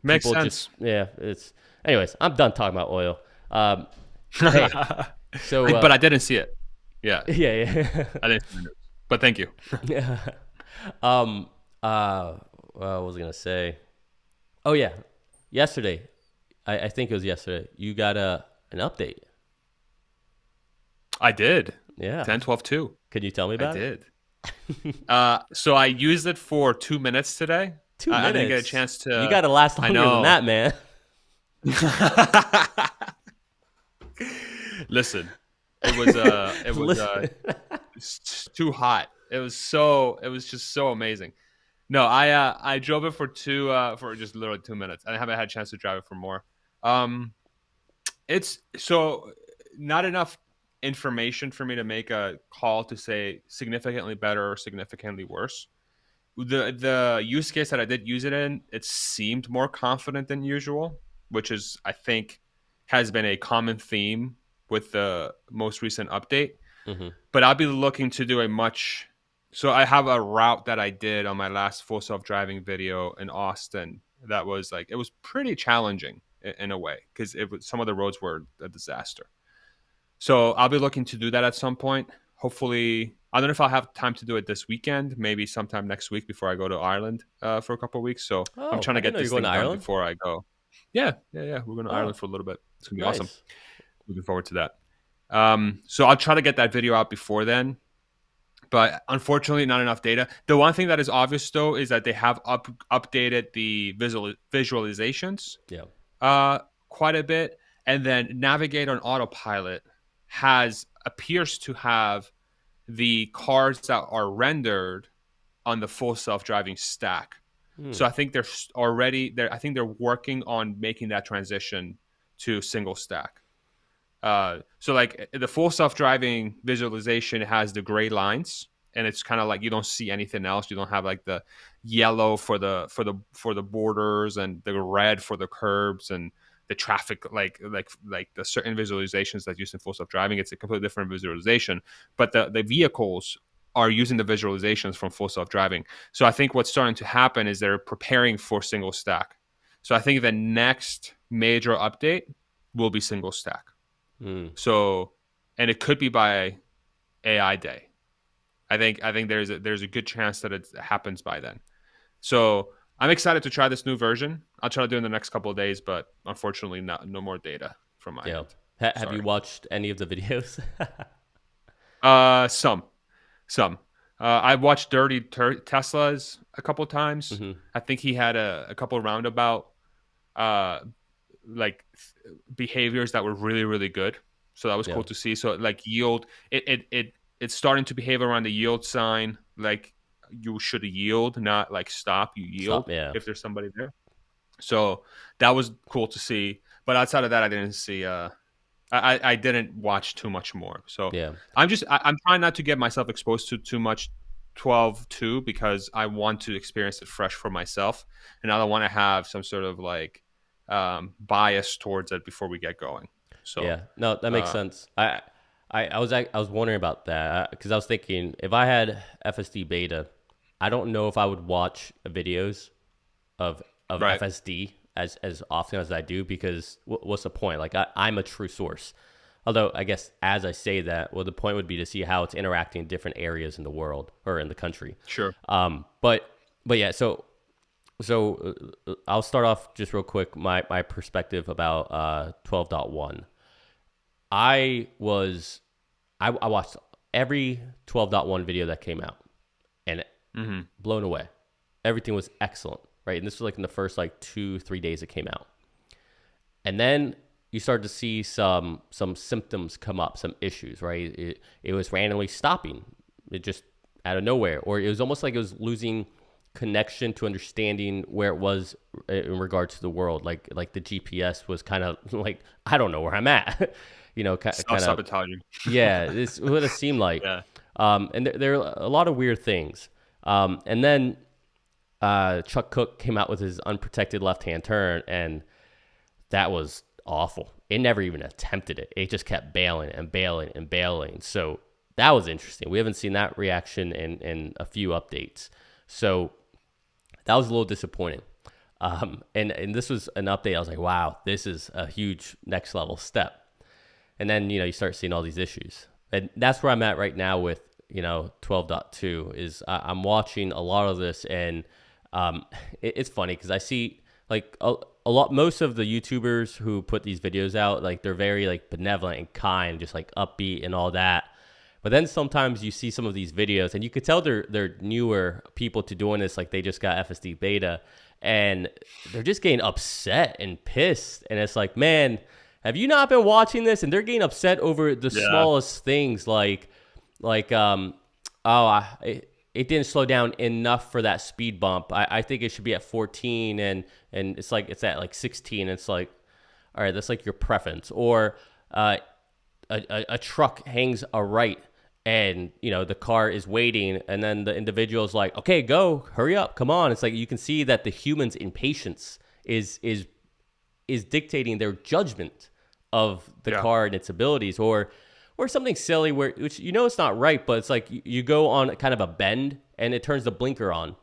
Makes people sense. it's. Anyways, I'm done talking about oil. Hey, so But I didn't see it. Yeah. yeah, I didn't see the news. But thank you. yeah. um, what was I gonna say? Oh yeah, yesterday. I think it was yesterday. You got an update. I did. Yeah. 10, 12, 2. Can you tell me I about it? did. So I used it for 2 minutes today. Two I minutes. didn't get a chance to. You got to last I longer than know. that, man. Listen, Listen. it's too hot. It was just so amazing. No, I drove it for just literally 2 minutes. I haven't had a chance to drive it for more. Um, it's so not enough information for me to make a call to say significantly better or significantly worse. The use case that I did use it in, it seemed more confident than usual, which is I think has been a common theme with the most recent update. Mm-hmm. But I'll be looking to do a much. So I have a route that I did on my last full self driving video in Austin that was like it was pretty challenging in a way because it was some of the roads were a disaster. So I'll be looking to do that at some point. Hopefully, I don't know if I'll have time to do it this weekend. Maybe sometime next week before I go to Ireland for a couple of weeks. So I'm Oh, trying I to didn't get know you're this going thing to done Ireland. before I go. Yeah, yeah, yeah. We're going to Oh, Ireland for a little bit. It's gonna be awesome. nice. Looking forward to that. So I'll try to get that video out before then. But unfortunately, not enough data. The one thing that is obvious though is that they have updated the visualizations Yeah. uh, quite a bit, and then Navigate on Autopilot has appears to have the cars that are rendered on the full self-driving stack. Hmm. So I think they're already there. I think they're working on making that transition to single stack. So like the full self-driving visualization has the gray lines, and it's kind of like you don't see anything else. You don't have like the yellow for the borders and the red for the curbs and the traffic like the certain visualizations that used in full self-driving. It's a completely different visualization, but the vehicles are using the visualizations from full self-driving. So I think what's starting to happen is they're preparing for single stack. So I think the next major update will be single stack. Hmm. So, and it could be by AI day. I think there's a good chance that it happens by then. So I'm excited to try this new version. I'll try to do it in the next couple of days, but unfortunately, no more data from my Yeah. end. Have you Sorry. watched any of the videos? Some, some. I watched Teslas a couple of times. Mm-hmm. I think he had a couple roundabout uh like behaviors that were really really good, so that was Yeah. cool to see. So like yield, it's starting to behave around the yield sign like you should yield, not like stop. You Stop. yield Yeah. if there's somebody there. So that was cool to see, but outside of that I didn't see I didn't watch too much more. So Yeah. I'm trying not to get myself exposed to too much 12.2 because I want to experience it fresh for myself, and I don't want to have some sort of like bias towards it before we get going. So Yeah. No, that makes uh, sense. I was wondering about that because I was thinking if I had FSD Beta, I don't know if I would watch videos of right, FSD as often as I do because what's the point? Like I'm a true source. Although I guess as I say that, well, the point would be to see how it's interacting in different areas in the world or in the country. sure, But yeah, so I'll start off just real quick my perspective about 12.1. I was I watched every 12.1 video that came out and hmm blown away. Everything was excellent, right? And this was like in the first like 2-3 days it came out. And then you start to see some symptoms come up, some issues, right? It was randomly stopping. It just out of nowhere, or it was almost like it was losing connection to understanding where it was in regards to the world. Like the GPS was kind of like I don't know where I'm at, self kind of. sabotaging. Yeah, this what it seemed like. Yeah, And there are a lot of weird things. And then Chuck Cook came out with his unprotected left-hand turn, and that was awful. It never even attempted it. It just kept bailing and bailing and bailing. So that was interesting. We haven't seen that reaction in a few updates. So that was a little disappointing. And this was an update. I was like, wow, this is a huge next level step. And then, you start seeing all these issues. And that's where I'm at right now with, 12.2 is I'm watching a lot of this, and it's funny because I see like a lot, most of the YouTubers who put these videos out, like they're very like benevolent and kind, just like upbeat and all that. But then sometimes you see some of these videos and you could tell they're newer people to doing this, like they just got FSD Beta and they're just getting upset and pissed. And it's like, man, have you not been watching this? And they're getting upset over the yeah, smallest things it didn't slow down enough for that speed bump. I think it should be at 14 and it's like it's at like 16. It's like, all right, that's like your preference. Or a truck hangs a right, and the car is waiting, and then the individual's like, okay, go, hurry up, come on. It's like you can see that the human's impatience is dictating their judgment of the car and its abilities. Or something silly which it's not right, but it's like you go on kind of a bend and it turns the blinker on,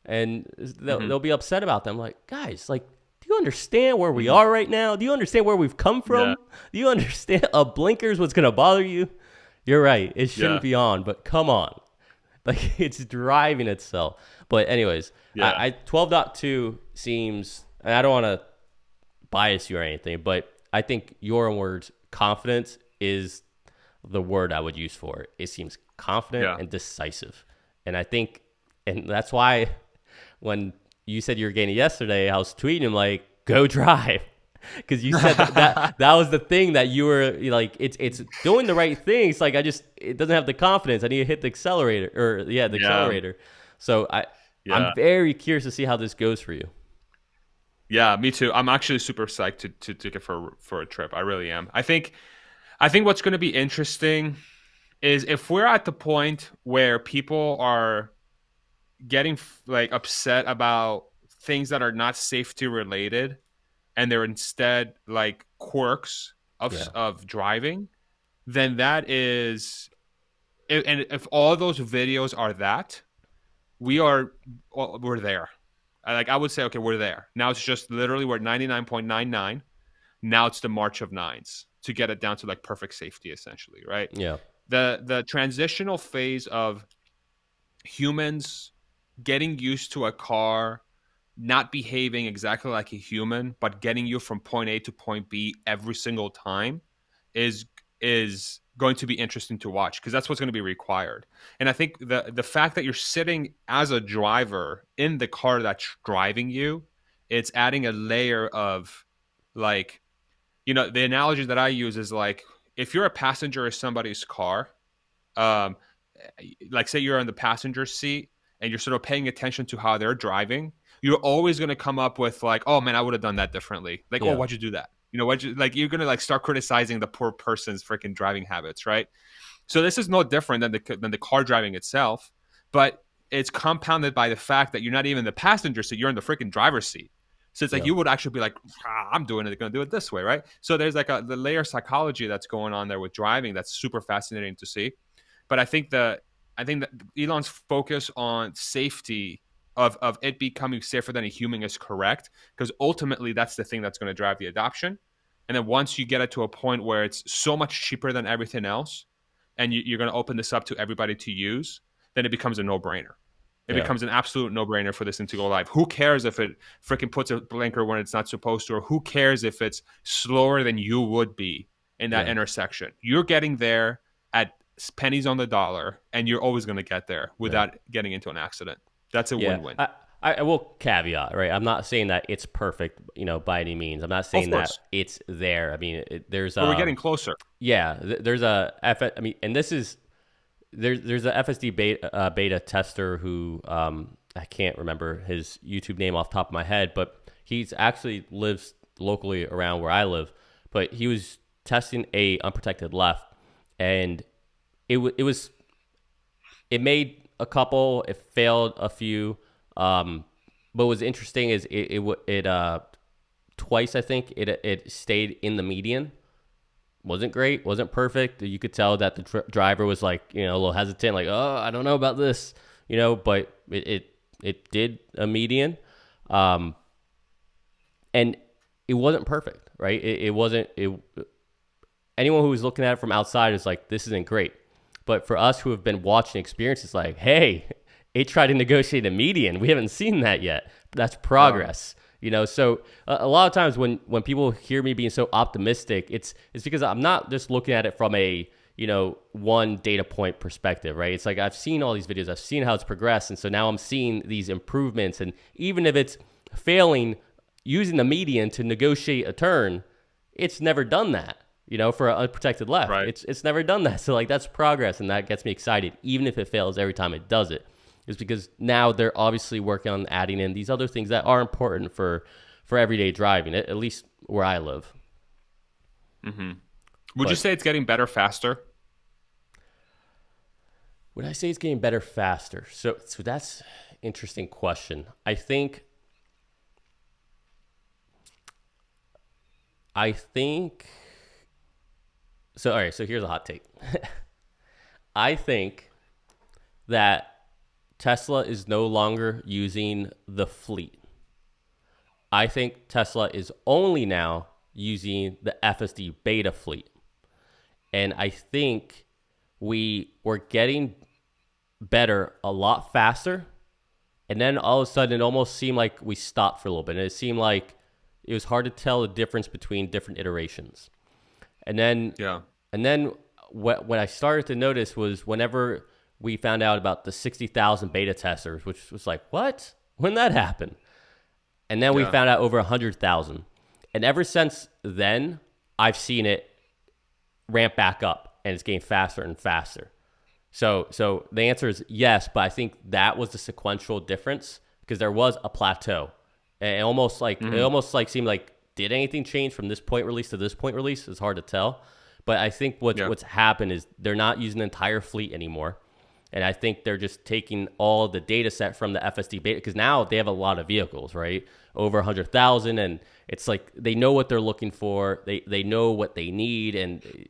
and they'll be upset about them. Like, guys, like, do you understand where we are right now? Do you understand where we've come from? Do you understand a blinker's what's going to bother you? You're right. It shouldn't be on, but come on. Like, it's driving itself. But anyways, I 12.2 seems, and I don't want to bias you or anything, but I think your words, confidence, is the word I would use for it. It seems confident and decisive. And I think, and that's why when you said you were getting it yesterday, I was tweeting him like, go drive. Because you said that was the thing that you were like, it's doing the right thing. It's like, it doesn't have the confidence. I need to hit the accelerator, accelerator. So I'm very curious to see how this goes for you. Yeah, me too. I'm actually super psyched to take it for a trip. I really am. I think what's going to be interesting is if we're at the point where people are getting like upset about things that are not safety related, and they're instead like quirks of driving, then that is, and if all those videos are that, we're there. I would say, okay, we're there. Now it's just literally we're at 99.99. Now it's the march of nines to get it down to like perfect safety, essentially, right? Yeah. The transitional phase of humans getting used to a car not behaving exactly like a human, but getting you from point A to point B every single time is going to be interesting to watch, because that's what's going to be required. And I think the fact that you're sitting as a driver in the car that's driving you, it's adding a layer of like, the analogy that I use is like, if you're a passenger in somebody's car, like say you're in the passenger seat and you're sort of paying attention to how they're driving, you're always going to come up with like, oh man, I would have done that differently. Like, oh, why'd you do that? You're going to like start criticizing the poor person's freaking driving habits, right? So this is no different than the car driving itself, but it's compounded by the fact that you're not even in the passenger seat, you're in the freaking driver's seat. So it's like you would actually be like, I'm doing it, going to do it this way, right? So there's like the layer of psychology that's going on there with driving that's super fascinating to see. But I think that Elon's focus on safety of it becoming safer than a human is correct, because ultimately that's the thing that's going to drive the adoption. And then once you get it to a point where it's so much cheaper than everything else, and you're going to open this up to everybody to use, then it becomes a no-brainer. It becomes an absolute no-brainer for this thing to go live. Who cares if it freaking puts a blinker when it's not supposed to, or who cares if it's slower than you would be in that intersection? You're getting there at pennies on the dollar, and you're always going to get there without getting into an accident. That's a win-win. I will caveat, right? I'm not saying that it's perfect, by any means. I'm not saying that it's there. I mean, but we're getting closer. Yeah, there's and this is there's a FSD beta tester who I can't remember his YouTube name off the top of my head, but he's actually lives locally around where I live. But he was testing a unprotected left, and it made a couple, it failed a few. But what was interesting is it twice, I think, it stayed in the median. Wasn't great, wasn't perfect. You could tell that the driver was like, a little hesitant, like, oh, I don't know about this, but it did a median. And it wasn't perfect, right? It wasn't, anyone who was looking at it from outside is like, this isn't great. But for us who have been watching experience, it's like, hey, it tried to negotiate a median. We haven't seen that yet. That's progress. So a lot of times when people hear me being so optimistic, it's because I'm not just looking at it from a, one data point perspective, right? It's like, I've seen all these videos, I've seen how it's progressed. And so now I'm seeing these improvements. And even if it's failing using the median to negotiate a turn, it's never done that, for an unprotected left. Right. It's never done that. So like, that's progress. And that gets me excited, even if it fails every time it does it. Is because now they're obviously working on adding in these other things that are important for everyday driving, at least where I live. Hmm. Would you But say it's getting better faster? would I say it's getting better faster? So that's interesting question. I think so. All right. So here's a hot take. I think that Tesla is no longer using the fleet. I think Tesla is only now using the FSD Beta fleet. And I think we were getting better a lot faster. And then all of a sudden, it almost seemed like we stopped for a little bit. And it seemed like it was hard to tell the difference between different iterations. And then, Yeah. and then what I started to notice was whenever we found out about the 60,000 beta testers, which was like, what? When did that happen? And then we Yeah. found out over 100,000. And ever since then, I've seen it ramp back up and it's getting faster and faster. So the answer is yes, but I think that was the sequential difference because there was a plateau. And it Hmm. almost like seemed like did anything change from this point release to this point release? It's hard to tell. But I think Yeah. what's happened is they're not using the entire fleet anymore. And I think they're just taking all the data set from the FSD beta because now they have a lot of vehicles, right? Over 100,000. And it's like they know what they're looking for. They know what they need. And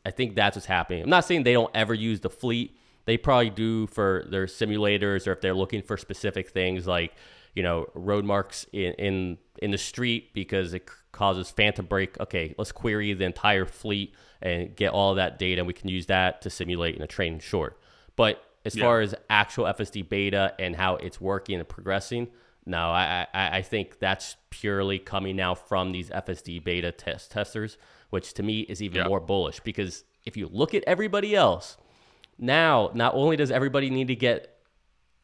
I think that's what's happening. I'm not saying they don't ever use the fleet. They probably do for their simulators or if they're looking for specific things like, road marks in the street because it causes phantom brake. Okay, let's query the entire fleet and get all of that data. And we can use that to simulate in a training short. But as Yeah. far as actual FSD beta and how it's working and progressing, no, I think that's purely coming now from these FSD beta testers, which to me is even Yeah. more bullish because if you look at everybody else, now not only does everybody need to get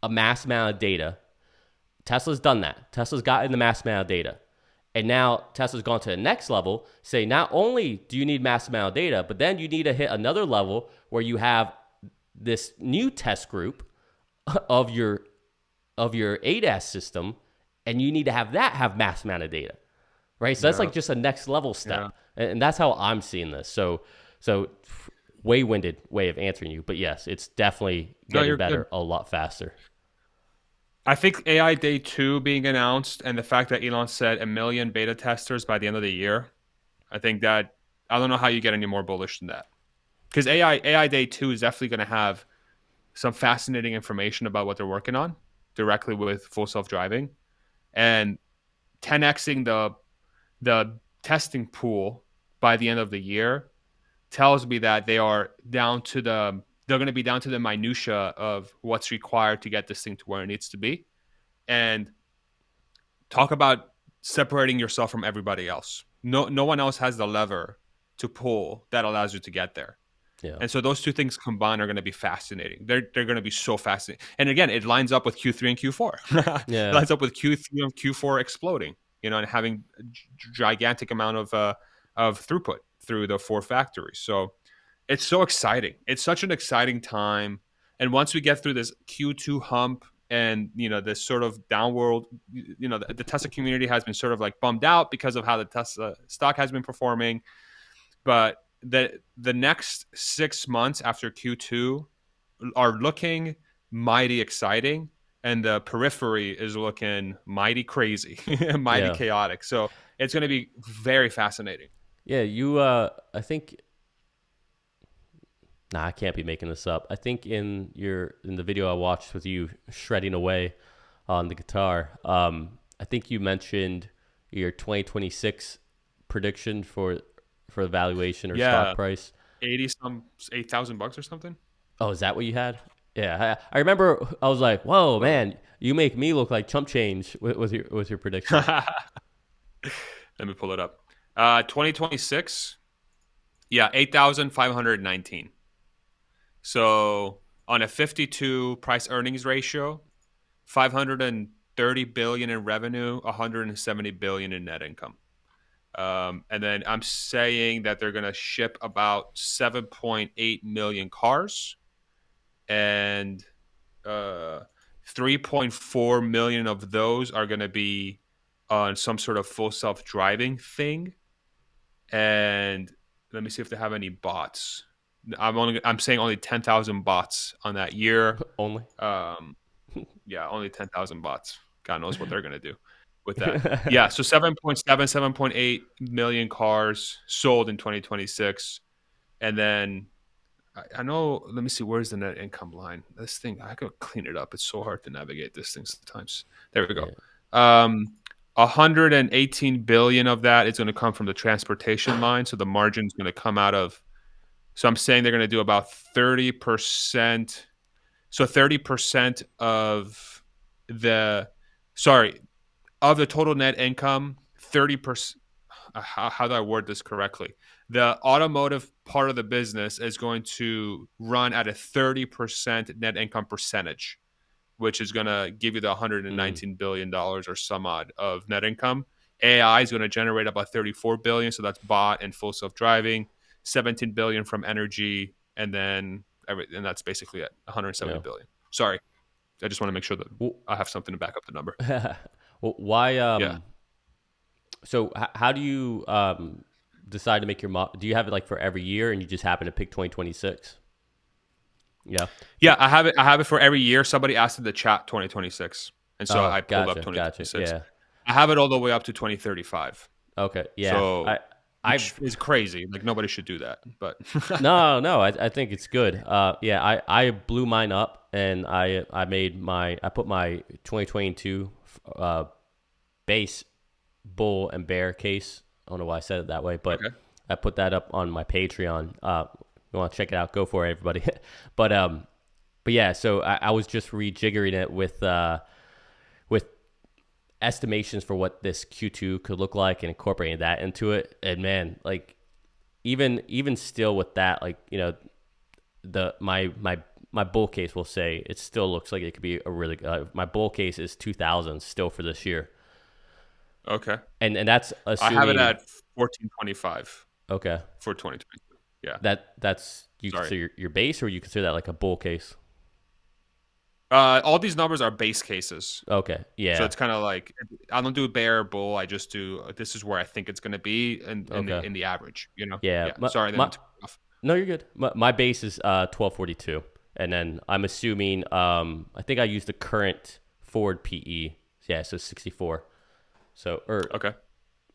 a mass amount of data, Tesla's done that. Tesla's gotten the mass amount of data. And now Tesla's gone to the next level, say not only do you need mass amount of data, but then you need to hit another level where you have this new test group of your ADAS system, and you need to have that have mass amount of data, right? So that's Yeah. like just a next level Yeah. step, and that's how I'm seeing this. So way winded way of answering you, but yes, it's definitely No, getting you're good. better a lot faster. I think AI Day 2 being announced and the fact that Elon said 1 million beta testers by the end of the year, I think that I don't know how you get any more bullish than that. Because AI Day 2 is definitely going to have some fascinating information about what they're working on directly with full self driving and 10xing the testing pool by the end of the year tells me that they're going to be down to the minutia of what's required to get this thing to where it needs to be. And talk about separating yourself from everybody else. No one else has the lever to pull that allows you to get there. Yeah, And so those two things combined are going to be fascinating. They're going to be so fascinating. And again, it lines up with Q3 and Q4. It yeah, lines up with Q3 and Q4 exploding, and having a gigantic amount of throughput through the four factories. So it's so exciting. It's such an exciting time. And once we get through this Q2 hump and this sort of downward, the Tesla community has been sort of like bummed out because of how the Tesla stock has been performing. But the next 6 months after Q2 are looking mighty exciting, and the periphery is looking mighty crazy, mighty yeah, chaotic. So it's going to be very fascinating. yeah. I think. Nah, I can't be making this up. I think in the video I watched with you shredding away on the guitar, I think you mentioned your 2026 prediction for the valuation or stock Yeah, price. 8,000 bucks or something. Oh, is that what you had? Yeah, I remember. I was like, "Whoa, So man, you make me look like chump change with your prediction." let me pull it up. 2026. Yeah, 8,519. So on a 52 price earnings ratio, 530 billion in revenue, 170 billion in net income. And then I'm saying that they're going to ship about 7.8 million cars, and 3.4 million of those are going to be on some sort of full self driving thing. And let me see if they have any bots. I'm saying only 10,000 bots on that year. Only. Um, yeah, only 10,000 bots. God knows what they're gonna do with that. Yeah, so 7.7, 7.8 million cars sold in 2026, and then I know. Let me see. Where's the net income line? This thing, I gotta clean it up. It's so hard to navigate this thing sometimes. There we go. Yeah. 118 billion of that is going to come from the transportation line. So the margin is going to come out of. So I'm saying they're going to do about 30%. So 30% of the, sorry, of the total net income, 30%. How do I word this correctly? The automotive part of the business is going to run at a 30% net income percentage, which is going to give you the Mm. $119 billion or some odd of net income. AI is going to generate about 34 billion, so that's bot and full self-driving, 17 billion from energy, and then and that's basically it, 170 Yeah. billion. Sorry, I just want to make sure that Well, I have something to back up the number. well, why? Yeah. So how do you decide to make your do you have it like for every year and you just happen to pick 2026? Yeah. Yeah, I have it for every year. Somebody asked in the chat 2026. And so Oh, I pulled up gotcha. 2026. Yeah. I have it all the way up to 2035. Okay. Yeah. So which I've is crazy. Like nobody should do that. But no. I think it's good. Yeah. I blew mine up and I put my 2022 base bull and bear case. I don't know why I said it that way, but okay. I put that up on my Patreon. You want to check it out? Go for it, everybody. but yeah. So I was just rejiggering it with estimations for what this Q2 could look like and incorporating that into it. And man, like even still with that, like the my bull case will say it still looks like it could be a really my bull case is 2,000 still for this year, Okay. and that's I have it assuming. at 1425 Okay, for 2022. Yeah. that's you Sorry. consider your base, or you consider that like a bull case? All these numbers are base cases. Okay, So yeah, it's kind of like I don't do bear bull. I just do this is where I think it's going to be in okay, the average. yeah. Yeah. Sorry, I didn't mean to cut off. No, you're good. My base is 1242, and then I'm assuming I think I used the current Ford PE. Yeah, so 64. So Okay.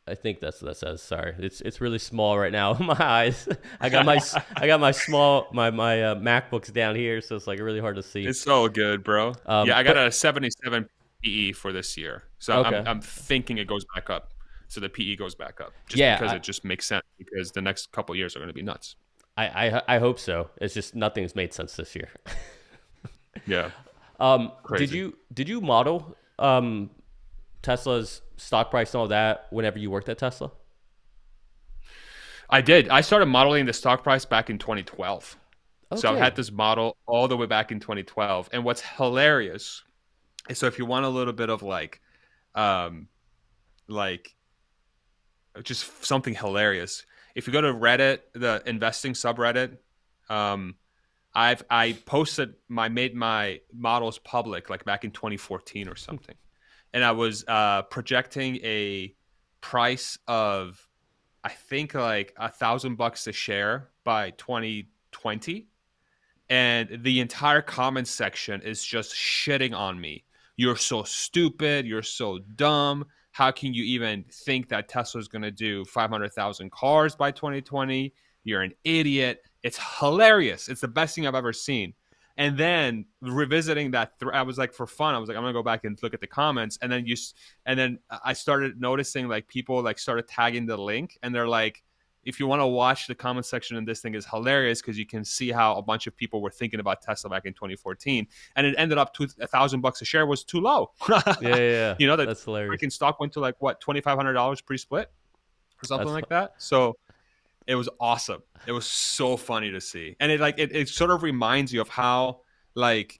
I think that's what that says. Sorry, it's really small right now. My eyes. I got my small my MacBooks down here, so it's like really hard to see. It's so good, bro. Yeah, I got But a 77 PE for this year, so okay, I'm thinking it goes back up. So the PE goes back up just because yeah, it just makes sense because the next couple years are going to be nuts. I hope so. It's just nothing's made sense this year. Yeah, Did crazy. you model Tesla's stock price and all that whenever you worked at Tesla? I did. I started modeling the stock price back in 2012. So I've had Okay. this model all the way back in 2012. And what's hilarious is so if you want a little bit of um, like just something hilarious, if you go to Reddit, the investing subreddit, um, I posted made my models public like back in 2014 or something, and I was projecting a price of I think like $1,000 a share by 2020, and the entire comments section is just shitting on me. You're so stupid. You're so dumb. How can you even think that Tesla's going to do 500,000 cars by 2020? You're an idiot. It's hilarious. It's the best thing I've ever seen. And then revisiting that, I was like, for fun, I was like, I'm gonna go back and look at the comments. And then I started noticing like people like started tagging the link, and they're like, if you want to watch the comment section in this thing is hilarious because you can see how a bunch of people were thinking about Tesla back in 2014, and it ended up to $1,000 a share was too low. Yeah. The That's hilarious. freaking stock went to like what $2,500 pre-split or something That's like that. So it was awesome. It was so funny to see, and it sort of reminds you of how like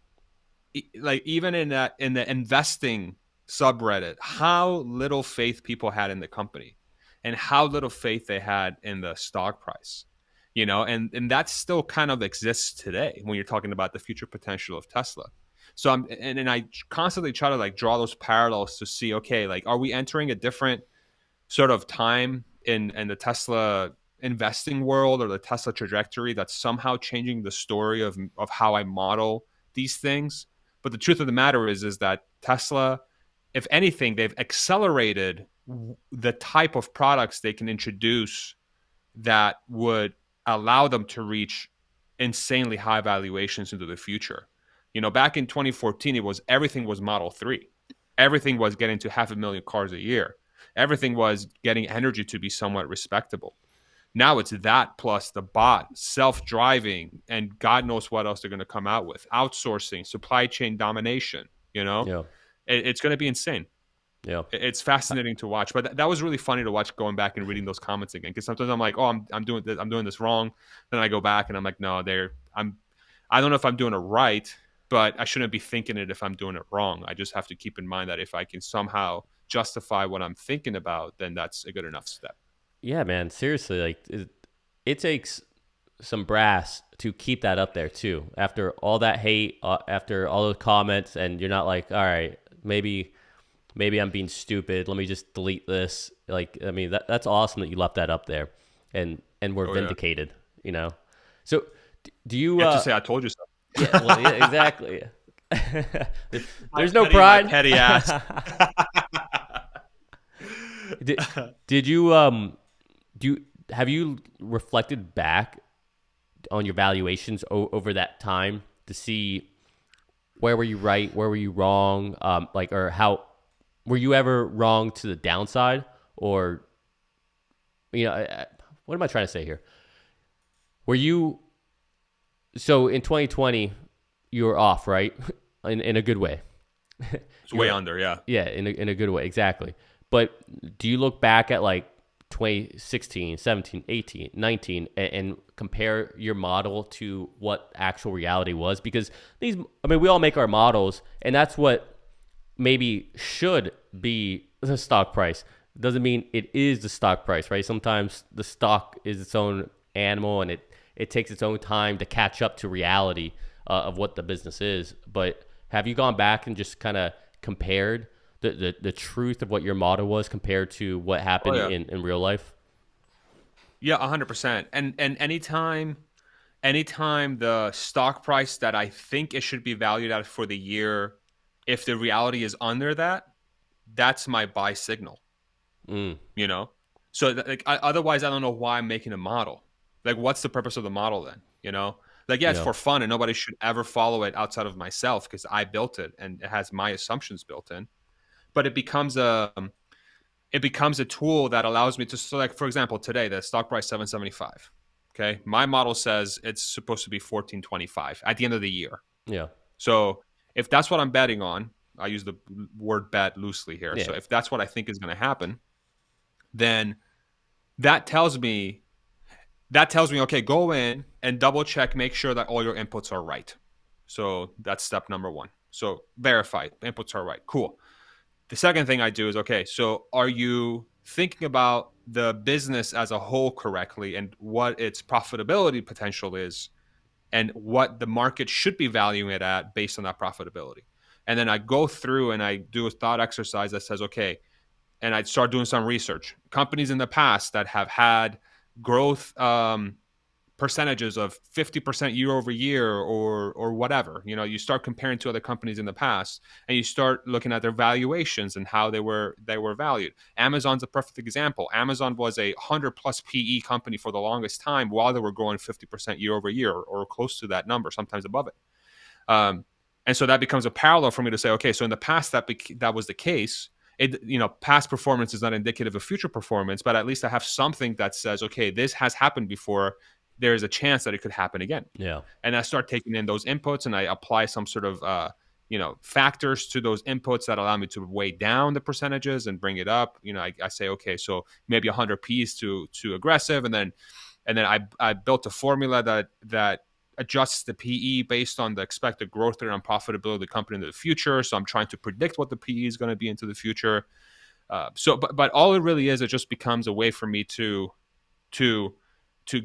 even in the investing subreddit, how little faith people had in the company and how little faith they had in the stock price. And that still kind of exists today when you're talking about the future potential of Tesla. So and I constantly try to like draw those parallels to see, okay, like are we entering a different sort of time in the Tesla investing world or the Tesla trajectory that's somehow changing the story of how I model these things. But the truth of the matter is that Tesla, if anything, they've accelerated the type of products they can introduce that would allow them to reach insanely high valuations into the future. Back in 2014, everything was Model 3. Everything was getting to 500,000 cars a year. Everything was getting energy to be somewhat respectable. Now it's that plus the bot, self-driving, and God knows what else they're going to come out with. Outsourcing, supply chain domination, Yeah. It's going to be insane. Yeah. It's fascinating to watch, but that was really funny to watch going back and reading those comments again. Because sometimes I'm like, oh, I'm doing this wrong. Then I go back and I'm like, no, I don't know if I'm doing it right, but I shouldn't be thinking it if I'm doing it wrong. I just have to keep in mind that if I can somehow justify what I'm thinking about, then that's a good enough step. Yeah, man. Seriously, like it takes some brass to keep that up there too. After all that hate, after all those comments, and you're not like, all right, maybe I'm being stupid. Let me just delete this. Like, I mean, that's awesome that you left that up there, and we're vindicated. So, do you? You have to say, "I told you so." Yeah, well, yeah, exactly. There's no pride. Petty ass. Did you have you reflected back on your valuations over that time to see where were you right, where were you wrong, or how were you ever wrong to the downside, or what am I trying to say here? Were you so in 2020 you were off, right? in a good way. It's way under, yeah. Yeah, in a good way, exactly. But do you look back at like 2016, 17, 18, 19 and compare your model to what actual reality was? Because we all make our models, and that's what maybe should be the stock price. Doesn't mean it is the stock price, right? Sometimes the stock is its own animal, and it takes its own time to catch up to reality of what the business is. But have you gone back and just kind of compared the truth of what your model was compared to what happened in real life? Yeah, 100%. And anytime the stock price that I think it should be valued at for the year, if the reality is under that, that's my buy signal. So otherwise I don't know why I'm making a model. Like, what's the purpose of the model then? It's for fun, and nobody should ever follow it outside of myself because I built it and it has my assumptions built in. But it becomes a tool that allows me to select. For example, today the stock price 775. Okay, my model says it's supposed to be 1425 at the end of the year. Yeah. So if that's what I'm betting on, I use the word bet loosely here. Yeah. So if that's what I think is going to happen, then that tells me, okay, go in and double check, make sure that all your inputs are right. So that's step number one. So verify inputs are right. Cool. The second thing I do is, okay, so are you thinking about the business as a whole correctly and what its profitability potential is and what the market should be valuing it at based on that profitability? And then I go through and I do a thought exercise that says, okay, and I start doing some research. Companies in the past that have had growth percentages of 50% year over year or whatever, you start comparing to other companies in the past, and you start looking at their valuations and how they were valued. Amazon's a perfect example. Amazon was a 100+ PE company for the longest time while they were growing 50% year over year or close to that number, sometimes above it. And so that becomes a parallel for me to say, okay, so in the past that was the case. Past performance is not indicative of future performance, but at least I have something that says, okay, this has happened before. There's a chance that it could happen again. Yeah. And I start taking in those inputs and I apply some sort of, factors to those inputs that allow me to weigh down the percentages and bring it up. I say, okay, so maybe 100 P is too aggressive. And then I built a formula that adjusts the PE based on the expected growth rate and profitability of the company into the future. So I'm trying to predict what the PE is going to be into the future. But all it really is, it just becomes a way for me to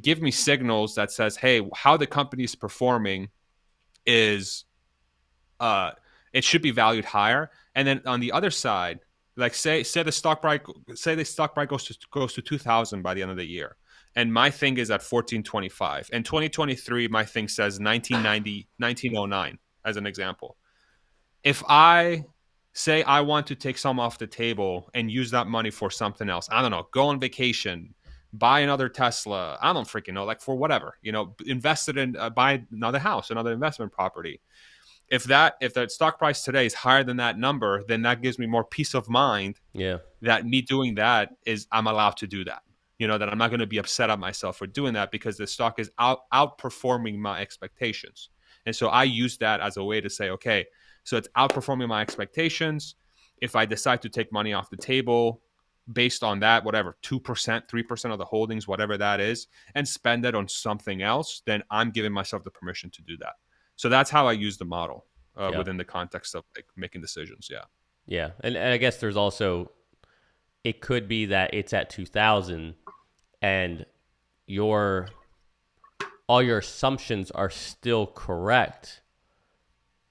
give me signals that says, hey, how the company is performing is, it should be valued higher. And then on the other side, like say the stock price goes to 2,000 by the end of the year, and my thing is at 1425. And 2023, my thing says 1990, 1909 as an example. If I say I want to take some off the table and use that money for something else, I don't know, go on vacation, buy another Tesla, I don't freaking know, like for whatever, invest it in, buy another house, another investment property. If the stock price today is higher than that number, then that gives me more peace of mind. Yeah. That me doing that is I'm allowed to do that. That I'm not going to be upset at myself for doing that because the stock is outperforming my expectations. And so I use that as a way to say, okay, so it's outperforming my expectations. If I decide to take money off the table based on that, whatever, 2%, 3% of the holdings, whatever that is, and spend it on something else, then I'm giving myself the permission to do that. So that's how I use the model within the context of like making decisions. Yeah. Yeah. And I guess there's also, it could be that it's at 2000 and all your assumptions are still correct,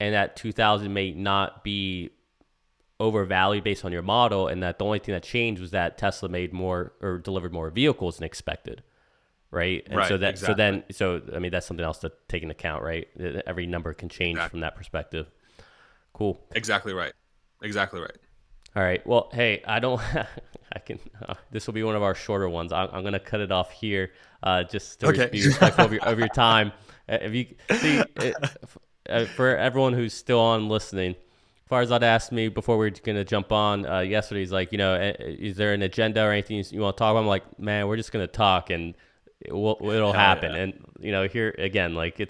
and that 2000 may not be overvalued based on your model, and that the only thing that changed was that Tesla made more or delivered more vehicles than expected, right? And right, so that exactly. so I mean that's something else to take into account, right? Every number can change from that perspective. Cool. Exactly right. Exactly right. All right. Well, hey, this will be one of our shorter ones. I'm going to cut it off here, just to be respectful of your time. If you see, for everyone who's still on listening, Farzad asked me before we were going to jump on yesterday. He's like, is there an agenda or anything you want to talk about? I'm like, man, we're just going to talk and it'll happen. Yeah. And here again, like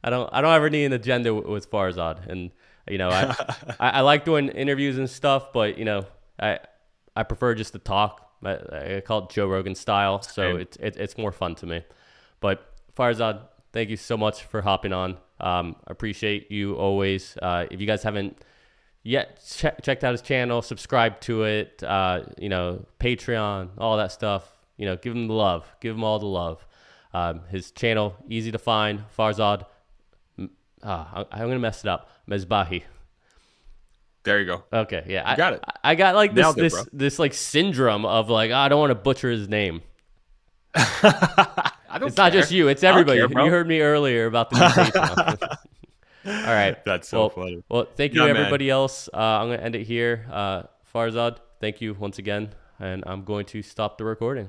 I don't ever need an agenda with Farzad. And I like doing interviews and stuff, but I prefer just to talk. I call it Joe Rogan style, so it's more fun to me. But Farzad, thank you so much for hopping on. Appreciate you always. If you guys haven't yet checked out his channel, subscribe to it. Patreon, all that stuff. Give him the love. Give him all the love. His channel, easy to find. Farzad. I'm gonna mess it up. Mesbahi. There you go. Okay, yeah, I got it. I got like this like syndrome of like I don't want to butcher his name. It's not just you; it's everybody. Care, you heard me earlier about the new All right, that's so funny. Well, thank you, everybody else. I'm gonna end it here. Farzad, thank you once again, and I'm going to stop the recording.